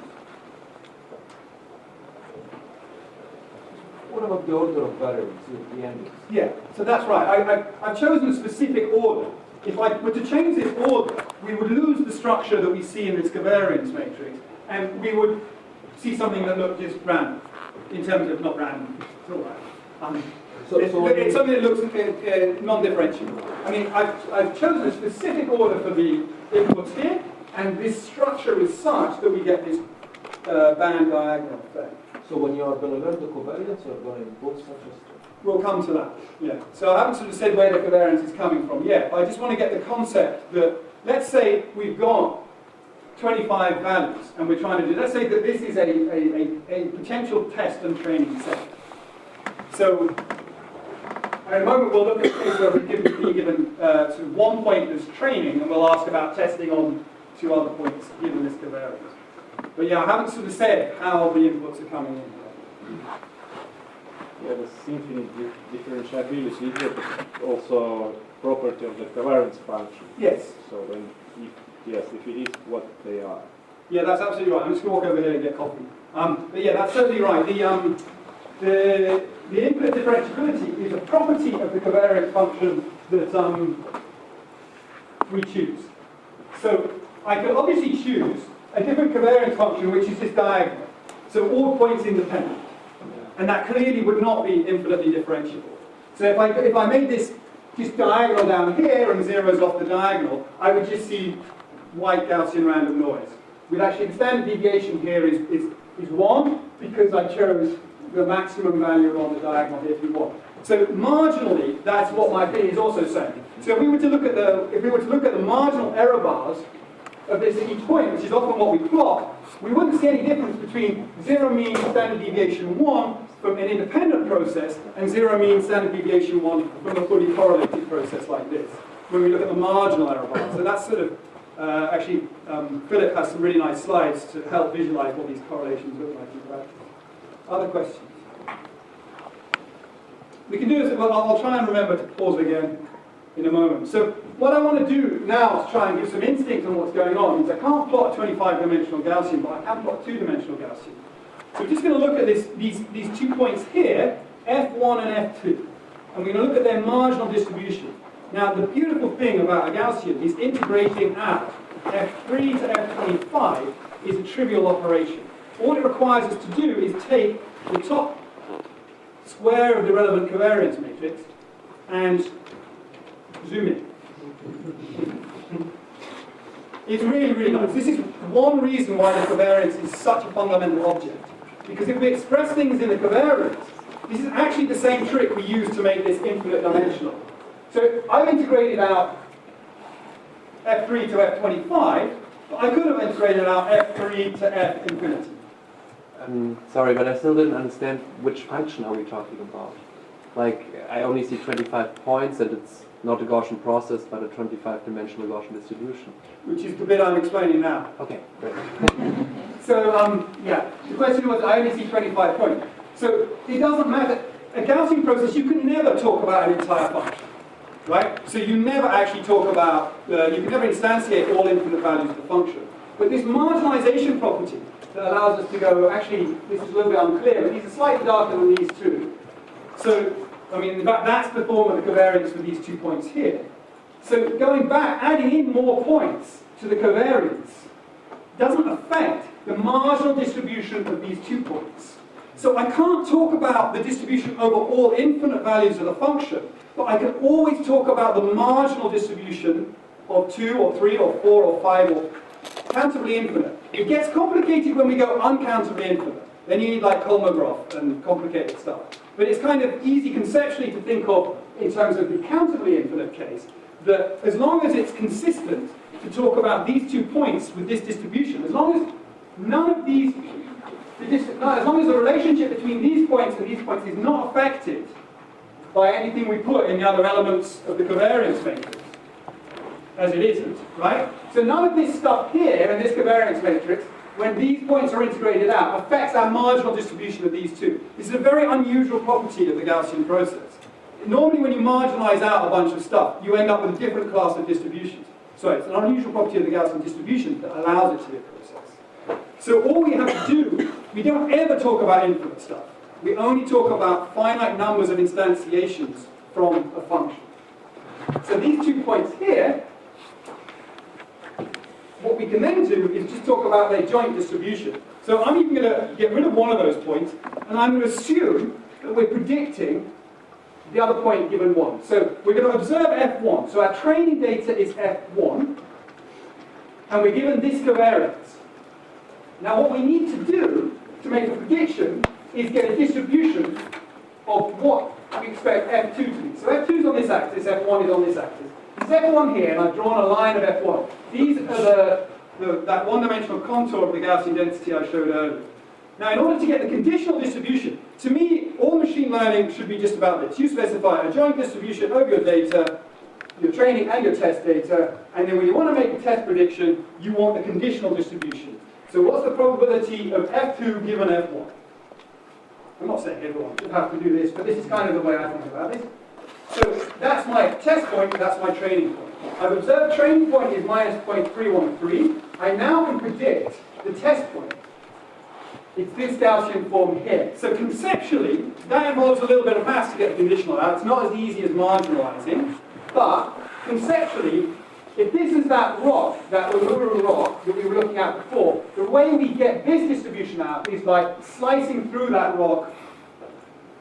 What about the order of variables at the end? Yeah, so that's right. I've chosen a specific order. If I were to change this order, we would lose the structure that we see in this covariance matrix, and we would see something that looked just random, in terms of not random. It's all right. It's something that looks non-differentiable. I mean, I've chosen a specific order for the inputs here, and this structure is such that we get this band diagonal effect. So when you are going to learn the covariance, you are going to impose such a structure. We'll come to that, yeah. So I haven't sort of said where the covariance is coming from yet, but I just want to get the concept that, let's say we've got 25 values, and we're trying to do, let's say that this is a potential test and training set. So, in a moment we'll look at things where we're given sort of one point as training, and we'll ask about testing on 2 other points given this covariance. But yeah, I haven't sort of said how the inputs are coming in. Yeah, the infinite differentiability is also property of the covariance function. Yes. So when, if it is what they are. Yeah, that's absolutely right. I'm just going to walk over here and get coffee. But yeah, that's certainly right. The infinite differentiability is a property of the covariance function that we choose. So I can obviously choose a different covariance function which is just diagonal. So all points independent. And that clearly would not be infinitely differentiable. So if I made this just diagonal down here and zeros off the diagonal, I would just see white Gaussian random noise. With actually the standard deviation here is 1 because I chose the maximum value on the diagonal here to be 1. So marginally, that's what my opinion is also saying. So if we were to look at the marginal error bars of this at each point, which is often what we plot, we wouldn't see any difference between 0 mean standard deviation 1 from an independent process and 0 mean standard deviation 1 from a fully correlated process like this, when we look at the marginal error bars. So that's sort of, Philip has some really nice slides to help visualize what these correlations look like in practice. Other questions? We can do this, well, I'll try and remember to pause again in a moment. So what I want to do now to try and give some instinct on what's going on is I can't plot a 25-dimensional Gaussian, but I can plot a 2-dimensional Gaussian. So we're just going to look at these 2 points here, F1 and F2. And we're going to look at their marginal distribution. Now the beautiful thing about a Gaussian is integrating out F3 to F25 is a trivial operation. All it requires us to do is take the top square of the relevant covariance matrix and zoom in. It's really, really nice. This is one reason why the covariance is such a fundamental object. Because if we express things in the covariance, this is actually the same trick we use to make this infinite dimensional. So I've integrated out F3 to F25, but I could have integrated out F3 to F infinity. Sorry, but I still didn't understand which function are we talking about. Like, I only see 25 points and it's not a Gaussian process, but a 25-dimensional Gaussian distribution. Which is the bit I'm explaining now. Okay, great. So, yeah, the question was, I only see 25 points. So, it doesn't matter. A Gaussian process, you can never talk about an entire function, right? So you never actually talk about, you can never instantiate all infinite values of the function. But this marginalization property that allows us to go, actually, this is a little bit unclear, but these are slightly darker than these two. So, I mean, in fact, that's the form of the covariance for these 2 points here. So going back, adding in more points to the covariance doesn't affect the marginal distribution of these 2 points. So I can't talk about the distribution over all infinite values of the function, but I can always talk about the marginal distribution of 2 or 3 or 4 or 5 or countably infinite. It gets complicated when we go uncountably infinite. Then you need like Kolmogorov and complicated stuff. But it's kind of easy conceptually to think of, in terms of the countably infinite case, that as long as it's consistent to talk about these 2 points with this distribution, as long as none of these, as long as the relationship between these points and these points is not affected by anything we put in the other elements of the covariance matrix, as it isn't, right? So none of this stuff here in this covariance matrix, when these points are integrated out, affects our marginal distribution of these two. This is a very unusual property of the Gaussian process. Normally when you marginalize out a bunch of stuff, you end up with a different class of distributions. So it's an unusual property of the Gaussian distribution that allows it to be a process. So all we have to do, we don't ever talk about infinite stuff. We only talk about finite numbers of instantiations from a function. So these 2 points here, what we can then do is just talk about their joint distribution. So I'm even going to get rid of one of those points, and I'm going to assume that we're predicting the other point given 1. So we're going to observe F1. So our training data is F1, and we're given this covariance. Now what we need to do to make a prediction is get a distribution of what we expect F2 to be. So F2 is on this axis, F1 is on this axis. This F1 here, and I've drawn a line of F1. These are that one-dimensional contour of the Gaussian density I showed earlier. Now, in order to get the conditional distribution, to me, all machine learning should be just about this. You specify a joint distribution of your data, your training and your test data, and then when you want to make a test prediction, you want the conditional distribution. So what's the probability of F2 given F1? I'm not saying everyone should have to do this, but this is kind of the way I think about this. So that's my test point, that's my training point. I've observed training point is minus 0.313. I now can predict the test point. It's this Gaussian form here. So conceptually, that involves a little bit of maths to get the conditional out. It's not as easy as marginalizing, but conceptually, if this is that rock, that Uluru rock that we were looking at before, the way we get this distribution out is by slicing through that rock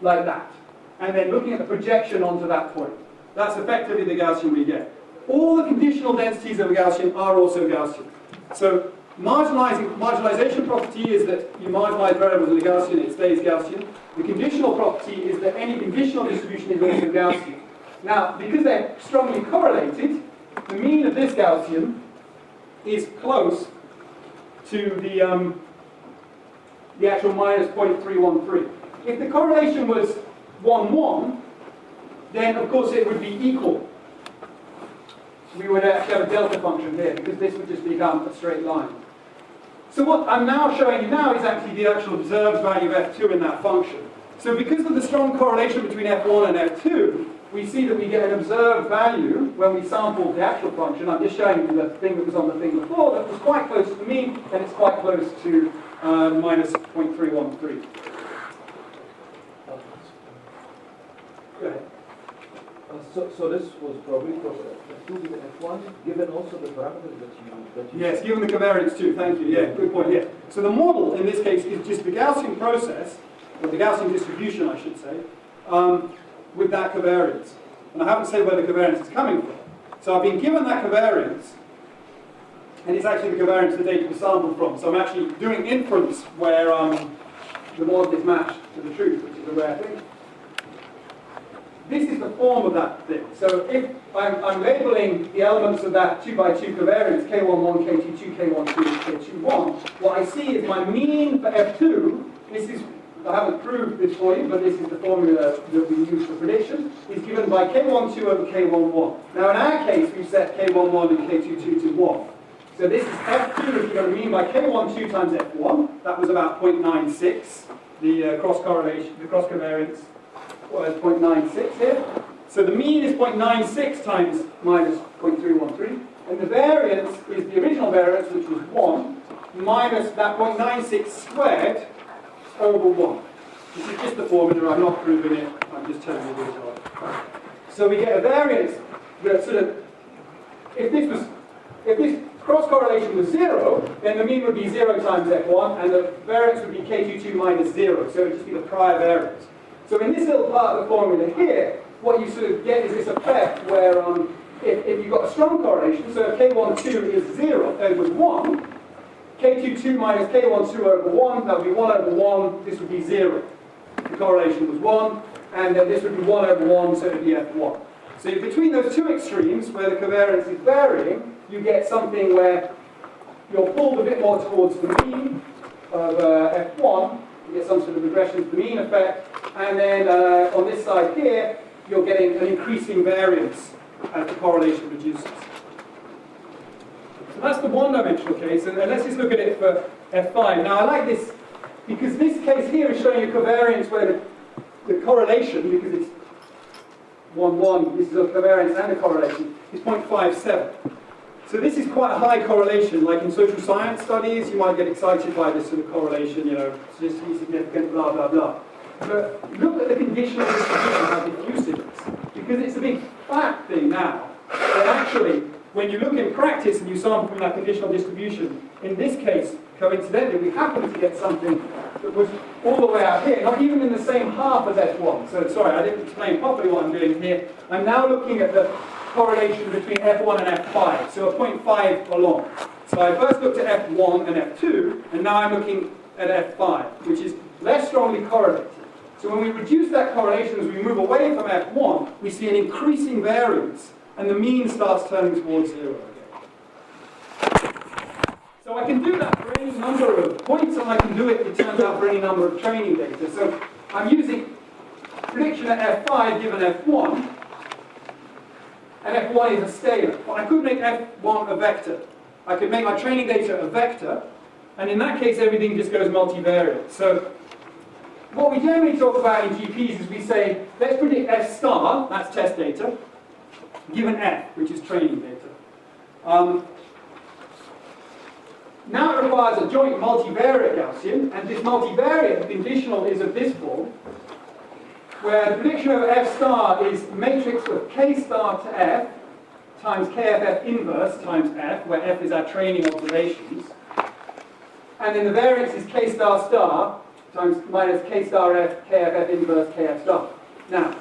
like that, and then looking at the projection onto that point. That's effectively the Gaussian we get. All the conditional densities of a Gaussian are also Gaussian. So marginalization property is that you marginalize variables in a Gaussian, it stays Gaussian. The conditional property is that any conditional distribution is also Gaussian. Now, because they're strongly correlated, the mean of this Gaussian is close to the actual minus 0.313. If the correlation was 1,1, then of course it would be equal. We would actually have a delta function here, because this would just become a straight line. So what I'm now showing you now is actually the actual observed value of F2 in that function. So because of the strong correlation between F1 and F2, we see that we get an observed value when we sample the actual function. I'm just showing you the thing that was on the thing before that was quite close to the mean, and it's quite close to minus 0.313. Go ahead. So this was probably for F2 given F1, given also the parameters that you Yes, given the covariance too, thank you, yeah, good point, yeah. So the model in this case is just the Gaussian process, or the Gaussian distribution I should say, with that covariance. And I haven't said where the covariance is coming from. So I've been given that covariance, and it's actually the covariance the data was sampled from. So I'm actually doing inference where the model is matched to the truth, which is a rare thing. This is the form of that thing. So if I'm labeling the elements of that 2 by 2 covariance, K11, K22, K12, K21, what I see is my mean for F2, this is, I haven't proved this for you, but this is the formula that we use for prediction, is given by K12 over K11. Now in our case, we've set K11 and K22 to 1. So this is F2 is going to mean by K12 times F1, that was about 0.96, the cross correlation, the cross covariance was 0.96 here. So the mean is 0.96 times minus 0.313, and the variance is the original variance, which was 1, minus that 0.96 squared over 1. This is just the formula, I'm not proving it, I'm just telling you the result. So we get a variance that sort of, if this cross correlation was 0, then the mean would be 0 times F1, and the variance would be K22 minus 0, so it would just be the prior variance. So in this little part of the formula here, what you sort of get is this effect where if you've got a strong correlation, so if K12 is 0, it was 1, K22 minus K12 over 1, that would be 1 over 1, this would be 0. The correlation was 1, and then this would be 1 over 1, so it would be F1. So between those two extremes, where the covariance is varying, you get something where you're pulled a bit more towards the mean of F1, you get some sort of regression to the mean effect, and then on this side here, you're getting an increasing variance as the correlation reduces. So that's the one-dimensional case, and let's just look at it for F5. Now I like this because this case here is showing a covariance where the correlation, because it's 1, 1, this is a covariance and a correlation, is 0.57. So this is quite a high correlation, like in social science studies, you might get excited by this sort of correlation, you know, statistically significant, blah, blah, blah. But look at the conditional distribution, how diffuse it is. Because it's a big fact thing now, that actually, when you look in practice and you sample from that conditional distribution, in this case, coincidentally, we happen to get something that was all the way out here, not even in the same half as F1. So sorry, I didn't explain properly what I'm doing here. I'm now looking at the correlation between F1 and F5, so a 0.5 along. So I first looked at F1 and F2, and now I'm looking at F5, which is less strongly correlated. So when we reduce that correlation as we move away from F1, we see an increasing variance, and the mean starts turning towards 0 again. So I can do that for any number of points, and I can do it, it turns out, for any number of training data. So I'm using prediction at F5 given F1, and F1 is a scalar. But I could make F1 a vector. I could make my training data a vector, and in that case everything just goes multivariate. So what we generally talk about in GPs is we say, let's predict F star, that's test data, given F, which is training data. Now it requires a joint multivariate Gaussian, and this multivariate conditional is of this form, where the prediction of F star is matrix of K star to F times KFF inverse times F, where F is our training observations. And then the variance is K star star times minus K star F, KFF inverse KF star. Now,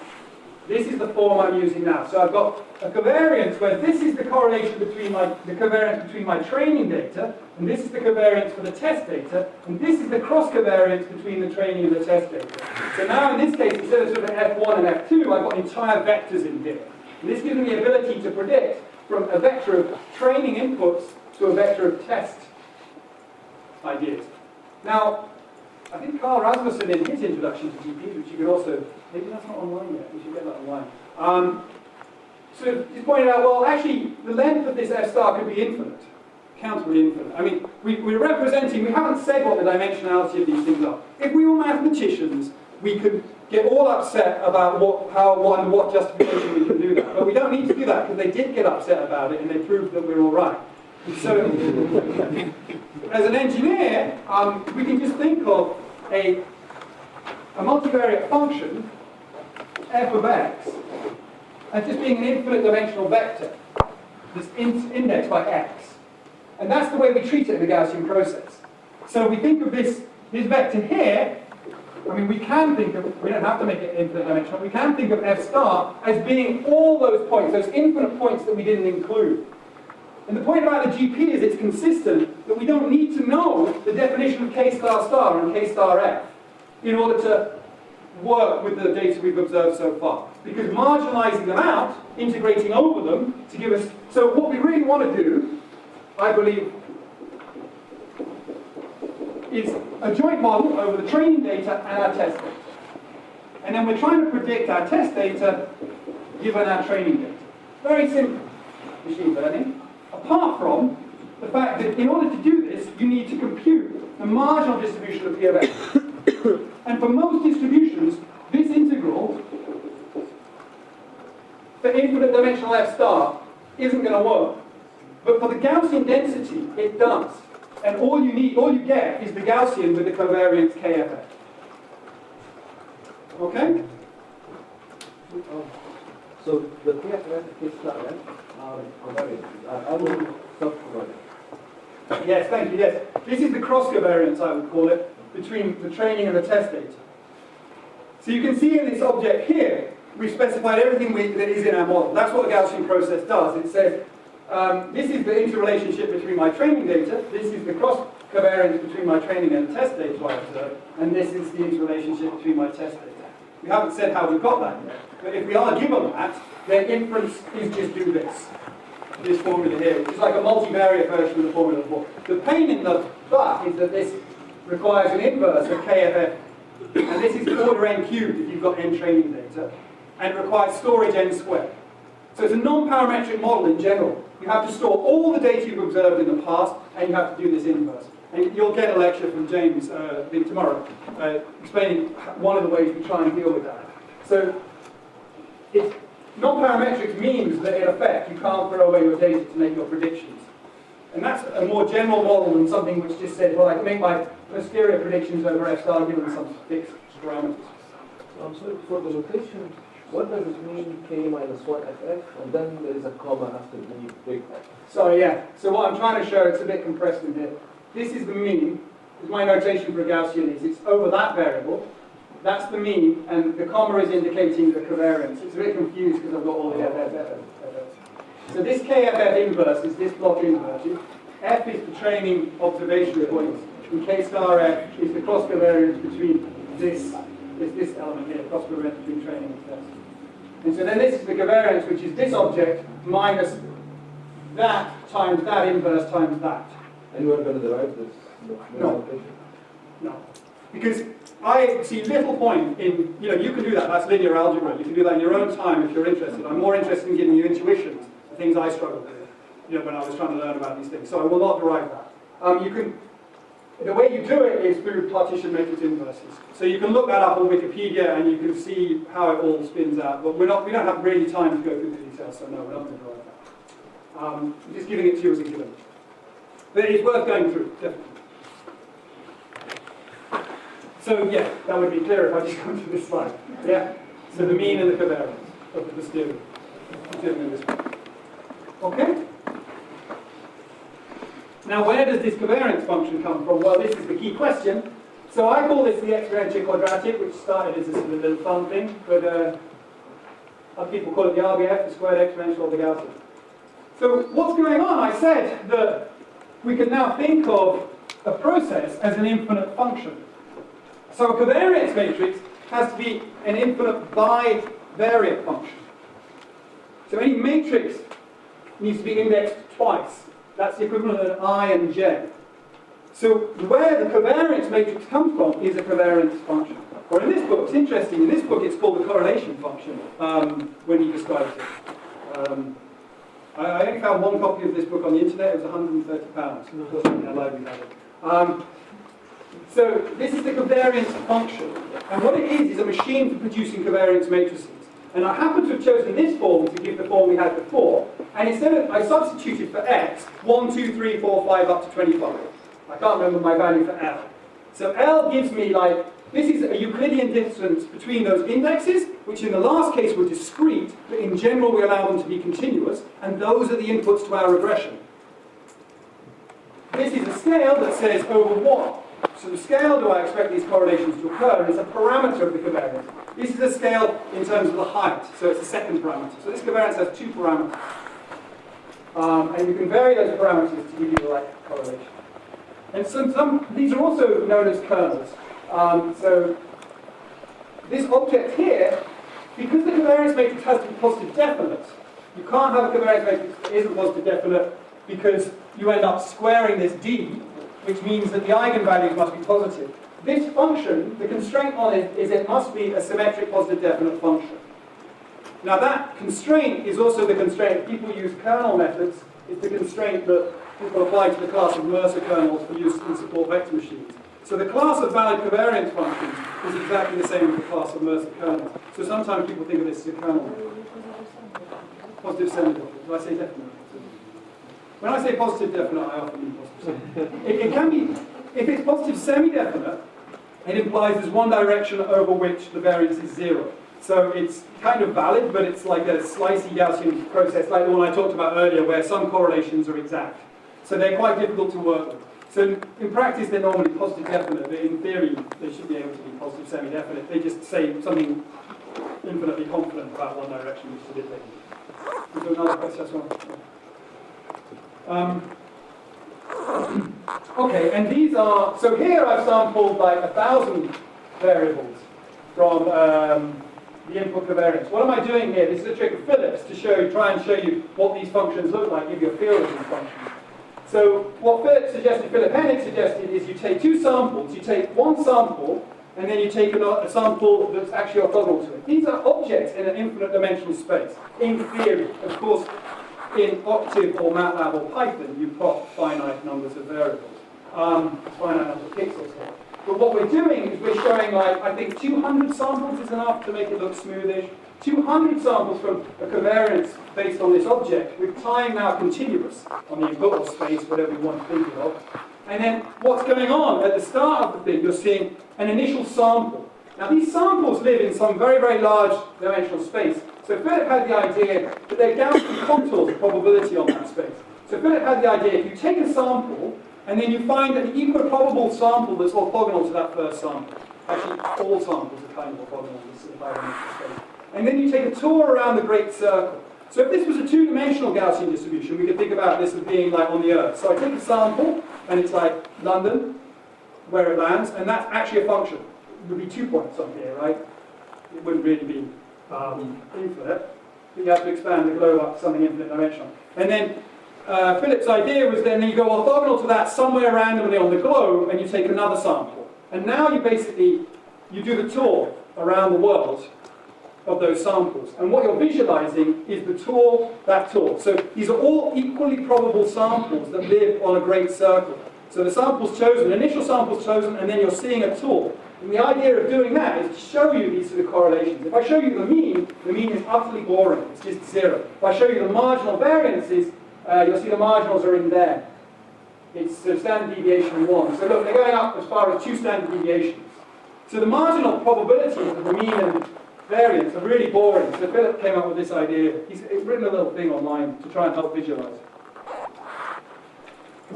this is the form I'm using now. So I've got a covariance where this is the correlation between the covariance between my training data, and this is the covariance for the test data, and this is the cross covariance between the training and the test data. So now in this case, instead of sort of F1 and F2, I've got entire vectors in here. And this gives me the ability to predict from a vector of training inputs to a vector of test ideas. Now, I think Carl Rasmussen in his introduction to GPs, which you could also, maybe that's not online yet, we should get that online. So he's pointed out, well, actually, the length of this F star could be infinite, countably infinite. I mean, we're representing, we haven't said what the dimensionality of these things are. If we were mathematicians, we could get all upset about what justification we can do that. But we don't need to do that, because they did get upset about it, and they proved that we're all right. So, as an engineer, we can just think of a multivariate function, f of x, as just being an infinite dimensional vector that's indexed by x. And that's the way we treat it in the Gaussian process. So we think of this vector here, I mean, we don't have to make it infinite dimensional, we can think of f star as being all those points, those infinite points that we didn't include. And the point about the GP is it's consistent that we don't need to know the definition of K star star and K star F in order to work with the data we've observed so far. Because marginalizing them out, integrating over them to give us... So what we really want to do, I believe, is a joint model over the training data and our test data. And then we're trying to predict our test data given our training data. Very simple machine learning. Apart from the fact that in order to do this, you need to compute the marginal distribution of P of x. And for most distributions, this integral, the infinite dimensional f star, isn't going to work. But for the Gaussian density, it does. And all you get is the Gaussian with the covariance KFF. Okay? So the KFF, K star F, are self-covariant. Yes, thank you, yes. This is the cross covariance, I would call it, between the training and the test data. So you can see in this object here, we've specified everything that is in our model. That's what the Gaussian process does. It says, this is the interrelationship between my training data, this is the cross covariance between my training and the test data I observed, and this is the interrelationship between my test data. We haven't said how we got that yet, but if we are given that, then inference is just do this formula here, which is like a multivariate version of the formula before. The pain in the butt is that this requires an inverse of KFF, and this is order n cubed if you've got n training data. and it requires storage n squared. So it's a non-parametric model in general. You have to store all the data you've observed in the past, and you have to do this inverse. And you'll get a lecture from James I think tomorrow explaining one of the ways we try and deal with that. So it's non-parametric means that in effect you can't throw away your data to make your predictions. And that's a more general model than something which just said, well, I can make my posterior predictions over f star given some fixed parameters. I'm sorry, for the notation, what does it mean k minus 1 ff, and then there is a comma after the big F? Sorry, yeah. So what I'm trying to show, it's a bit compressed in here. This is the mean. My notation for a Gaussian is it's over that variable. That's the mean, and the comma is indicating the covariance. It's a bit confused because I've got all the FFF. So this KFF inverse is this block inverted. F is the training observation point, and K star F is the cross covariance between this element here, cross covariance between training and test. And so then this is the covariance, which is this object minus that times that inverse times that. And you are going to derive this? No. No. Because I see little point in, you can do that, that's linear algebra. You can do that in your own time if you're interested. I'm more interested in giving you intuitions, the things I struggled with, when I was trying to learn about these things. So I will not derive that. The way you do it is through partition matrix inverses. So you can look that up on Wikipedia and you can see how it all spins out. But we don't have really time to go through the details, so no, we're not going to derive that. I'm just giving it to you as a given. But it's worth going through, definitely. So yeah, that would be clear if I just come to this slide. Yeah. So the mean and the covariance of the posterior. Okay. Now where does this covariance function come from? Well, this is the key question. So I call this the exponential quadratic, which started as a sort of little fun thing, but other people call it the RBF, the squared exponential of the Gaussian. So what's going on? I said that we can now think of a process as an infinite function. So a covariance matrix has to be an infinite bivariate function. So any matrix needs to be indexed twice. That's the equivalent of an I and J. So where the covariance matrix comes from is a covariance function. Or in this book, it's interesting, in this book it's called the correlation function when he describes it. I only found one copy of this book on the internet. It was £130. Of course, in our library had it. So this is the covariance function. And what it is a machine for producing covariance matrices. And I happen to have chosen this form to give the form we had before. And instead of, I substituted for x 1, 2, 3, 4, 5 up to 25. I can't remember my value for L. So L gives me this is a Euclidean distance between those indexes, which in the last case were discrete, but in general we allow them to be continuous, and those are the inputs to our regression. This is a scale that says over what? So the scale do I expect these correlations to occur, and it's a parameter of the covariance. This is a scale in terms of the height, so it's a second parameter. So this covariance has two parameters. And you can vary those parameters to give you the right correlation. And these are also known as kernels. So this object here, because the covariance matrix has to be positive definite, you can't have a covariance matrix that isn't positive definite because you end up squaring this D, which means that the eigenvalues must be positive. This function, the constraint on it is it must be a symmetric positive definite function. Now that constraint is also the constraint people use kernel methods. It's the constraint that people apply to the class of Mercer kernels for use in support vector machines. So the class of valid covariance functions is exactly the same as the class of Mercer kernels. So sometimes people think of this as a kernel. Positive semi-definite. Do I say definite? When I say positive definite, I often mean positive semi-definite. It can be, if it's positive semi-definite, it implies there's one direction over which the variance is zero. So it's kind of valid, but it's like a slicey Gaussian process, like the one I talked about earlier, where some correlations are exact. So they're quite difficult to work with. So in practice, they're normally positive definite, but in theory, they should be able to be positive semi-definite. They just say something infinitely confident about one direction, which is a bit late. Is there another question? Okay, and these are, so here I've sampled like 1,000 variables from the input covariance. What am I doing here? This is a trick of Phillips to try and show you what these functions look like, give you a feel of these functions. So what Philip Hennig suggested is you take two samples. You take one sample and then you take a sample that's actually orthogonal to it. These are objects in an infinite dimensional space, in theory. Of course, in Octave or MATLAB or Python, you plot finite numbers of variables, finite numbers of pixels here. But what we're doing is we're showing, like, I think 200 samples is enough to make it look smoothish. 200 samples from a covariance based on this object, with time now continuous on the input or space, whatever you want to think of. And then what's going on at the start of the thing, you're seeing an initial sample. Now these samples live in some very, very large dimensional space. So Philip had the idea that they're Gaussian contours of probability on that space. So Philip had the idea, if you take a sample, and then you find an equiprobable sample that's orthogonal to that first sample. Actually, all samples are kind of orthogonal in this sort of high-dimensional space. And then you take a tour around the great circle. So if this was a two-dimensional Gaussian distribution, we could think about this as being like on the Earth. So I take a sample, and it's like London, where it lands, and that's actually a function. It would be 2 points on here, right? It wouldn't really be infinite, but you have to expand the globe up to something infinite dimensional. And then Philip's idea was then you go orthogonal to that somewhere randomly on the globe, and you take another sample. And now you basically, you do the tour around the world of those samples. And what you're visualizing is the tour, that tour. So these are all equally probable samples that live on a great circle. So the sample's chosen, initial sample's chosen, and then you're seeing a tour. And the idea of doing that is to show you these sort of correlations. If I show you the mean is utterly boring. It's just zero. If I show you the marginal variances, you'll see the marginals are in there. It's standard deviation 1. So look, they're going up as far as 2 standard deviations. So the marginal probabilities of the mean and variance are really boring. So Philip came up with this idea. He's written a little thing online to try and help visualize it.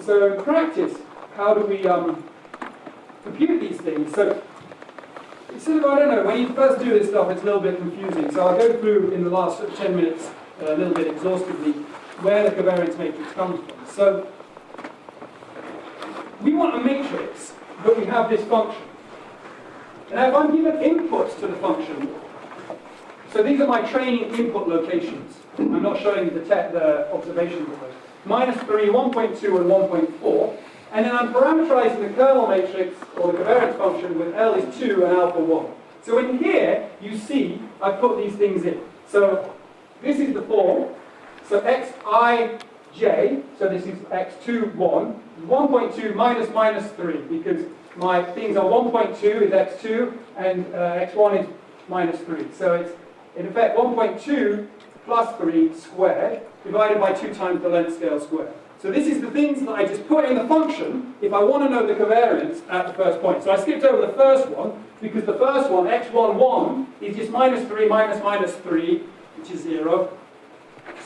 So in practice, how do we compute these things? So it's sort of, I don't know, when you first do this stuff, it's a little bit confusing. So I'll go through in the last 10 minutes a little bit exhaustively where the covariance matrix comes from. So we want a matrix, but we have this function. Now if I'm given inputs to the function, so these are my training input locations. I'm not showing you the observations of those. -3, 1.2, and 1.4. And then I'm parameterizing the kernel matrix, or the covariance function, with L is 2 and alpha 1. So in here, you see, I put these things in. So this is the form. So xij, so this is x2, 1. 1.2 minus minus 3, because my things are 1.2 is x2, and x1 is minus 3. So it's, in effect, 1.2 plus 3 squared, divided by 2 times the length scale squared. So this is the things that I just put in the function if I want to know the covariance at the first point. So I skipped over the first one, because the first one, x1, 1, is just minus 3 minus minus 3, which is 0,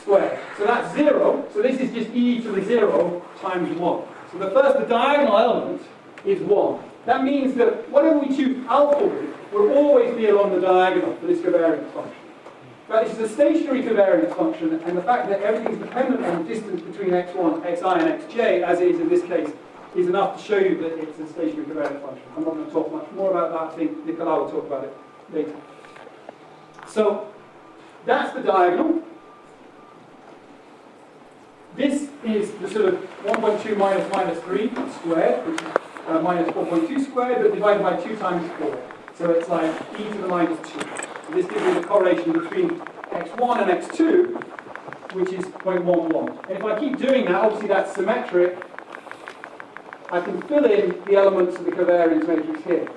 squared. So that's 0, so this is just e to the 0 times 1. So the diagonal element is 1. That means that whatever we choose alpha with will always be along the diagonal for this covariance function. But it's a stationary covariance function, and the fact that everything's dependent on the distance between x1, xi, and xj, as it is in this case, is enough to show you that it's a stationary covariance function. I'm not going to talk much more about that. I think Nicola will talk about it later. So that's the diagonal. This is the sort of 1.2 minus minus 3 squared, which is minus 4.2 squared, but divided by 2 times 4. So it's like e to the minus 2. So this gives you the correlation between x1 and x2, which is 0.11. And if I keep doing that, obviously that's symmetric. I can fill in the elements of the covariance matrix here.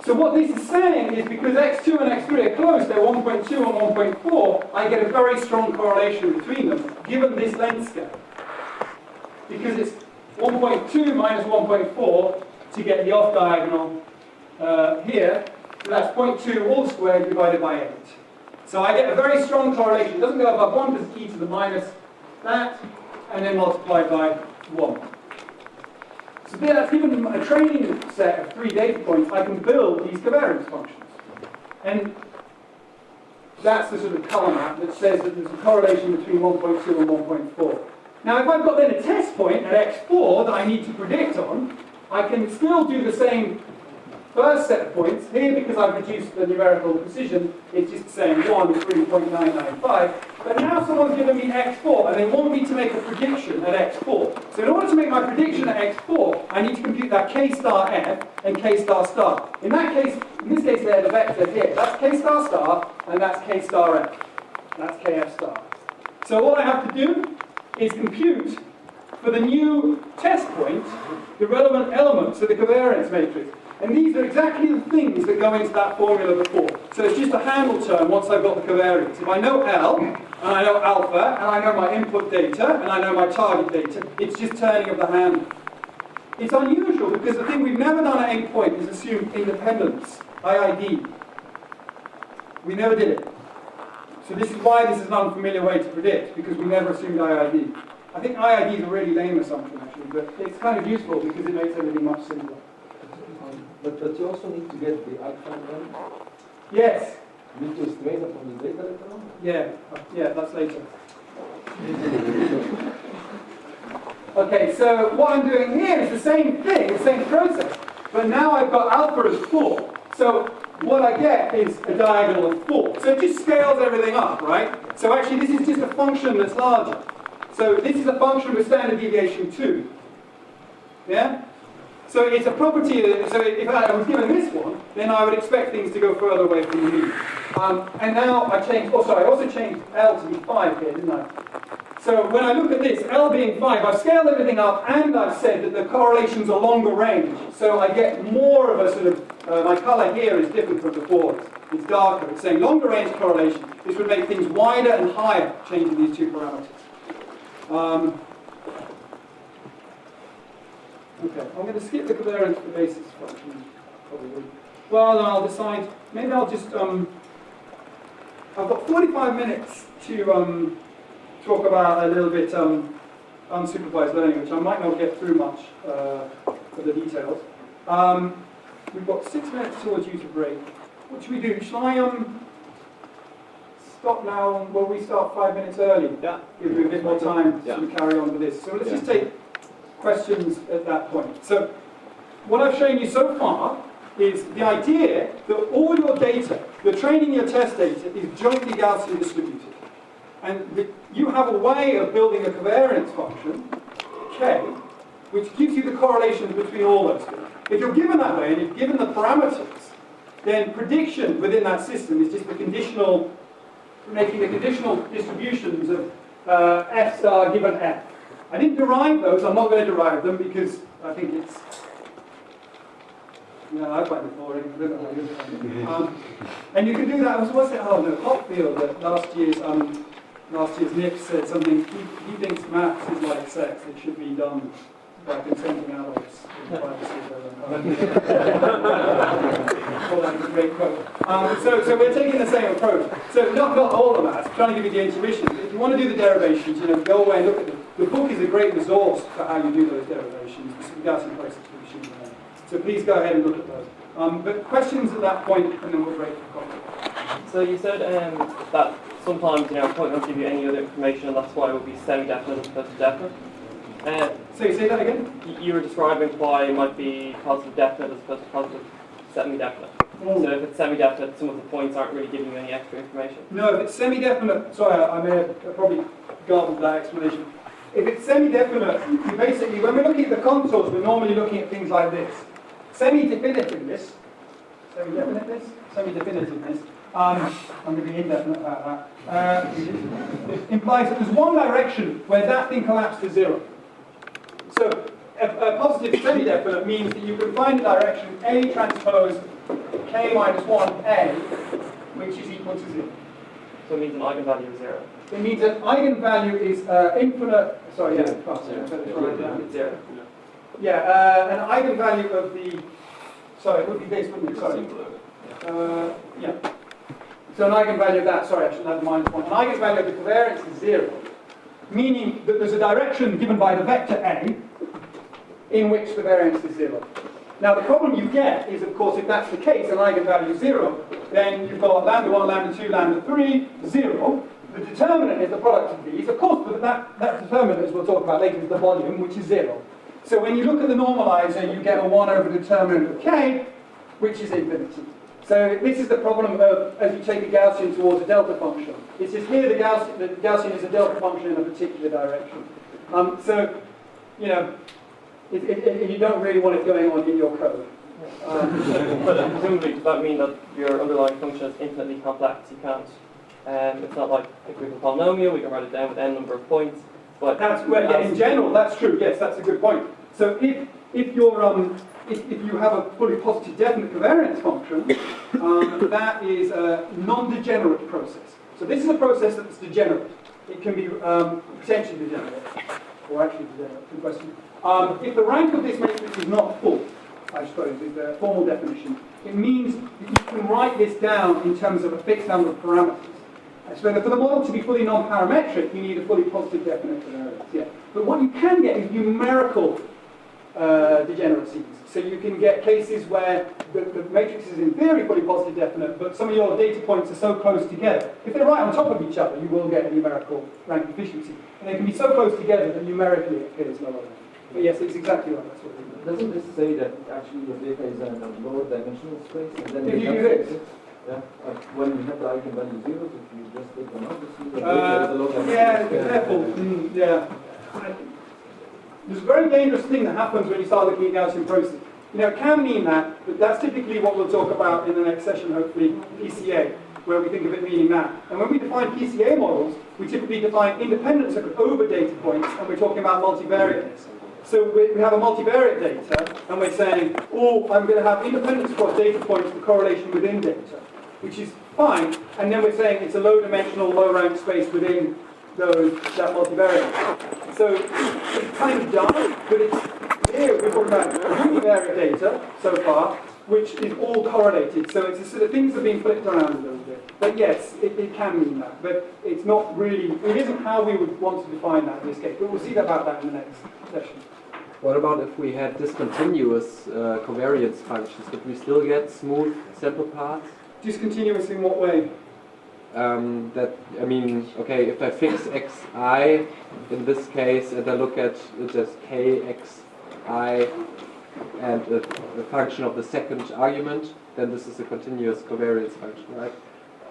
So what this is saying is because x2 and x3 are close, they're 1.2 and 1.4, I get a very strong correlation between them, given this length scale. Because it's 1.2 minus 1.4 to get the off diagonal here, so that's 0.2 all squared divided by 8. So I get a very strong correlation. It doesn't go above 1 because e to the minus that, and then multiplied by 1. So there, that's given a training set of 3 data points, I can build these covariance functions. And that's the sort of color map that says that there's a correlation between 1.2 and 1.4. Now if I've got then a test point at x4 that I need to predict on, I can still do the same first set of points. Here, because I've reduced the numerical precision, it's just saying 1, 3.995. But now someone's given me x4, and they want me to make a prediction at x4. So in order to make my prediction at x4, I need to compute that k star f and k star star. In this case, they're the vector here. That's k star star, and that's k star f. That's kf star. So all I have to do is compute, for the new test point, the relevant elements of the covariance matrix. And these are exactly the things that go into that formula before. So it's just a handle term once I've got the covariance. If I know L, and I know alpha, and I know my input data, and I know my target data, it's just turning of the handle. It's unusual because the thing we've never done at any point is assume independence, IID. We never did it. So this is why this is an unfamiliar way to predict, because we never assumed IID. I think IID is a really lame assumption actually, but it's kind of useful because it makes everything much simpler. But you also need to get the alpha then? Yes. You need to estimate upon the data later on? Yeah, that's later. Okay, so what I'm doing here is the same thing, the same process, but now I've got alpha as 4. So what I get is a diagonal of 4. So it just scales everything up, right? So actually this is just a function that's larger. So this is a function with standard deviation 2. Yeah? So it's a property, so if I was given this one, then I would expect things to go further away from the mean. And now I also changed L to be 5 here, didn't I? So when I look at this, L being 5, I've scaled everything up and I've said that the correlations are longer range. So I get more of a sort of, my colour here is different from before. It's darker. It's saying longer range correlation. This would make things wider and higher, changing these two parameters. Okay, I'm going to skip the covariance for basis function, probably. Well, then I'll decide, maybe I'll just, I've got 45 minutes to talk about a little bit unsupervised learning, which I might not get through much for the details. We've got 6 minutes till we're due to break. What should we do? Shall I stop now? Will we start 5 minutes early? Yeah. Give you a bit more time Yeah. to carry on with this. So let's just take questions at that point. So what I've shown you so far is the idea that all your data, the training your test data, is jointly Gaussian distributed. And you have a way of building a covariance function, k, which gives you the correlations between all those things. If you're given that way, and you're given the parameters, then prediction within that system is just the conditional, making the conditional distributions of f star given f. I didn't derive those, I'm not going to derive them because I think it's, I find it boring. I don't know how you and you can do that, what's it, Hopfield, last year's NIPS said something, he thinks maths is like sex, it should be done by consenting adults in privacy of their own home. That's a great quote. So we're taking the same approach. So not all the maths, I'm trying to give you the intuition. If you want to do the derivations, go away and look at them. The book is a great resource for how you do those derivations. There's some Gaussian process solutions in there. So please go ahead and look at those. But questions at that point, and then we'll break for coffee. So you said that sometimes, a point won't give you any other information, and that's why it would be semi-definite as opposed to definite. So you say that again? You were describing why it might be positive definite as opposed to positive semi-definite. So if it's semi-definite, some of the points aren't really giving you any extra information. No, if it's semi-definite, sorry, I may have probably garbled that explanation. If it's semi-definite, you basically, when we're looking at the contours, we're normally looking at things like this. Semi-definitiveness, I'm going to be indefinite about that, implies that there's one direction where that thing collapses to 0. So a positive semi-definite means that you can find a direction A transpose k minus 1A, which is equal to 0. So it means an eigenvalue of 0. It means an eigenvalue is infinite, sorry, yeah, It's 0. Yeah, an eigenvalue of the, sorry, it would be this, wouldn't it? Sorry. Yeah. So an eigenvalue of that, sorry, I should have minus 1. An eigenvalue of the covariance is 0, meaning that there's a direction given by the vector A in which the variance is 0. Now the problem you get is, of course, if that's the case, an eigenvalue 0, then you've got lambda 1, lambda 2, lambda 3, 0. The determinant is the product of these. Of course, but that determinant, as we'll talk about later, is the volume, which is 0. So when you look at the normalizer, you get a 1 over determinant of k, which is infinity. So this is the problem of, as you take a Gaussian towards a delta function. It says here the Gaussian is a delta function in a particular direction. So, you know, you don't really want it going on in your code. But presumably, does that mean that your underlying function is infinitely complex? You can't. It's not like if we have a polynomial, we can write it down with n number of points. But That's well, yeah, in general, that's true. Yes, that's a good point. So if you're if you have a fully positive definite covariance function, that is a non-degenerate process. So this is a process that's degenerate. It can be potentially degenerate, or actually degenerate. Good question. If the rank of this matrix is not full, I suppose is the formal definition, it means that you can write this down in terms of a fixed number of parameters. So for the model to be fully non-parametric, you need a fully positive definite covariance. Yeah. But what you can get is numerical degeneracies. So you can get cases where the matrix is in theory fully positive definite, but some of your data points are so close together. If they're right on top of each other, you will get a numerical rank efficiency. And they can be so close together that numerically it appears lower rank. But yes, it's exactly right. That's what it is. Doesn't this say that actually your data is in a lower dimensional space? And then If you have do this. Yeah, when you have the eigenvalue zeros, if you just take them out, you see the data is a low dimensional Yeah, space. careful. Yeah. There's a very dangerous thing that happens when you start looking at Gaussian processes. You know, it can mean that, but that's typically what we'll talk about in the next session, hopefully, PCA, where we think of it meaning that. And when we define PCA models, we typically define independence over data points, and we're talking about multivariateness. So we have a multivariate data, and we're saying, oh, I'm going to have independence across data points for correlation within data, which is fine. And then we're saying it's a low-dimensional, low-rank space within that multivariate. So it's kind of done, but it's here we're talking about univariate data so far, which is all correlated. So it's a sort of things are being flipped around a little bit. But yes, it can mean that. But it's not really, it isn't how we would want to define that in this case. But we'll see about that in the next session. What about if we had discontinuous covariance functions? Would we still get smooth sample paths? Discontinuous in what way? Okay, if I fix xi in this case and I look at it as kxi and a function of the second argument, then this is a continuous covariance function, right?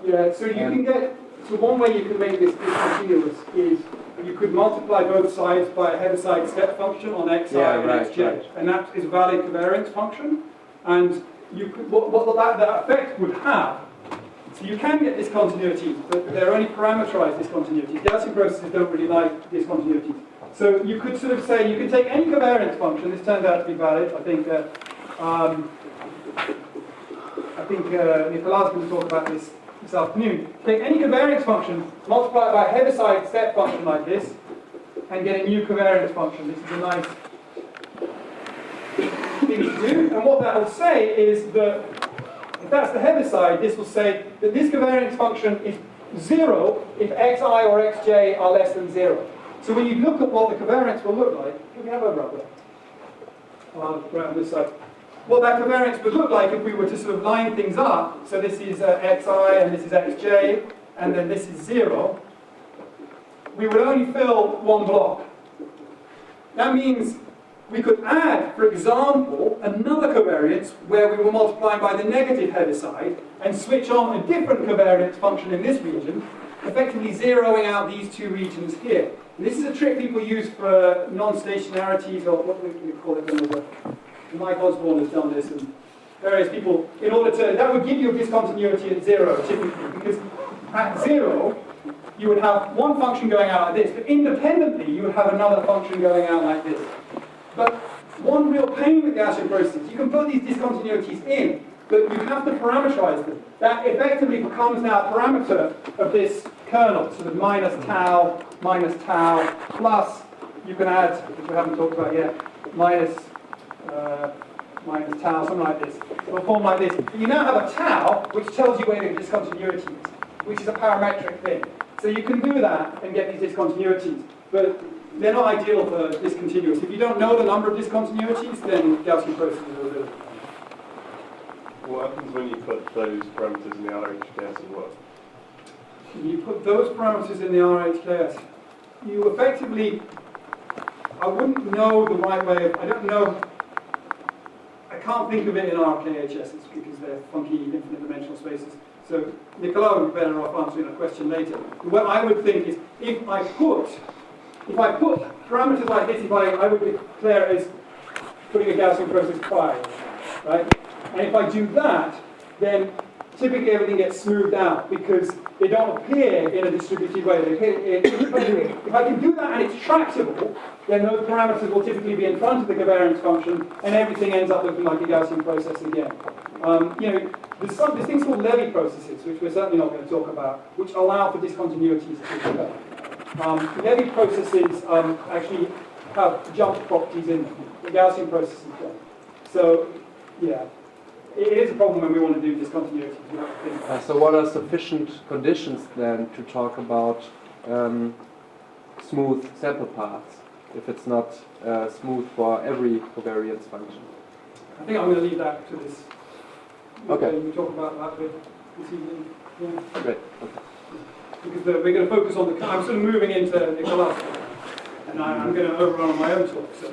Yeah, so you can get, so one way you can make this discontinuous is you could multiply both sides by a Heaviside step function on xi and xj. Right. And that is a valid covariance function. And you could, what that effect would have, so you can get discontinuities, but they're only parameterized discontinuities. Gaussian processes don't really like discontinuities. So you could sort of say, you could take any covariance function, this turns out to be valid, I think Nicolas is going to talk about this afternoon. Take any covariance function, multiply it by a Heaviside step function like this, and get a new covariance function. This is a nice thing to do. And what that will say is that if that's the Heaviside, this will say that this covariance function is 0 if xi or xj are less than 0. So when you look at what the covariance will look like, can we have a rubber? Right on this side. What that covariance would look like if we were to sort of line things up, so this is xi and this is xj, and then this is 0, we would only fill one block. That means we could add, for example, another covariance where we were multiplying by the negative Heaviside and switch on a different covariance function in this region, effectively zeroing out these two regions here. And this is a trick people use for non-stationarities, or what do we call it? Mike Osborne has done this, and various people, in order to, that would give you a discontinuity at 0, typically, because at 0, you would have one function going out like this, but independently, you would have another function going out like this. But one real pain with Gaussian processes, you can put these discontinuities in, but you have to parameterize them. That effectively becomes now a parameter of this kernel, sort of minus tau, plus, you can add, which we haven't talked about yet, minus tau, something like this. It will form like this. But you now have a tau, which tells you where the discontinuity is, which is a parametric thing. So you can do that and get these discontinuities, but they're not ideal for discontinuous. If you don't know the number of discontinuities, then Gaussian processes will do it. What happens when you put those parameters in the RHKS as well? You put those parameters in the RHKS. You effectively, I wouldn't know the right way of, I don't know, I can't think of it in RKHSs because they're funky infinite dimensional spaces. So Nicola would be better off answering that question later. What I would think is if I put parameters like this, I would declare it as putting a Gaussian process phi, right? And if I do that, then typically everything gets smoothed out because they don't appear in a distributed way. If I can do that and it's tractable, then those parameters will typically be in front of the covariance function and everything ends up looking like a Gaussian process again. There's things called Levy processes, which we're certainly not going to talk about, which allow for discontinuities to occur. Levy processes actually have jump properties in them. The Gaussian processes don't. So, yeah. It is a problem when we want to do discontinuities. So what are sufficient conditions then to talk about smooth sample paths if it's not smooth for every covariance function? I think I'm going to leave that to this. Okay. We'll talk about that this evening. Yeah. Great. Okay. Because we're going to focus on the... I'm sort of moving into Nicolas, and I'm going to overrun on my own talk. So.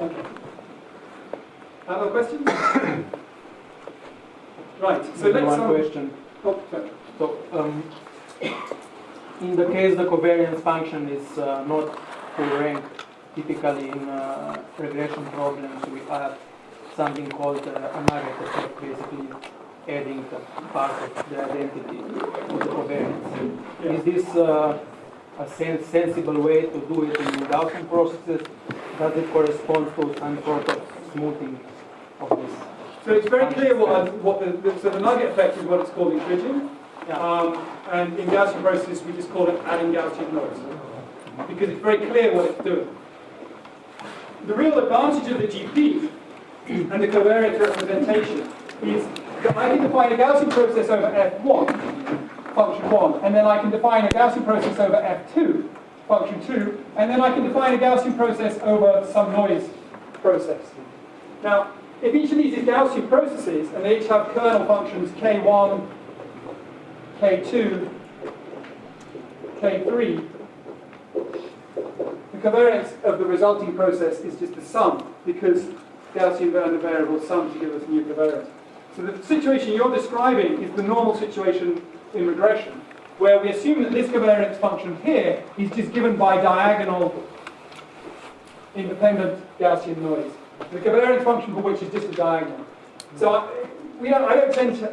Okay. Other questions? Right, so let's... One question. Oh, sorry. So, in the case the covariance function is not full rank, typically in regression problems we have something called a nugget effect, basically adding the part of the identity of the covariance. Yeah. Is this a sensible way to do it in Gaussian processes? Does it correspond to some sort of smoothing of this? So it's very clear so the nugget effect is what it's called in Kriging. Yeah. And in Gaussian processes we just call it adding Gaussian noise. Because it's very clear what it's doing. The real advantage of the GP and the covariance representation is that I can define a Gaussian process over F1, function 1, and then I can define a Gaussian process over F2, function 2, and then I can define a Gaussian process over some noise process. Now, if each of these is Gaussian processes, and they each have kernel functions K1, K2, K3, the covariance of the resulting process is just the sum, because Gaussian and the variable sum to give us new covariance. So the situation you're describing is the normal situation in regression, where we assume that this covariance function here is just given by diagonal independent Gaussian noise. The covariance function for which is just a diagonal. So I don't tend to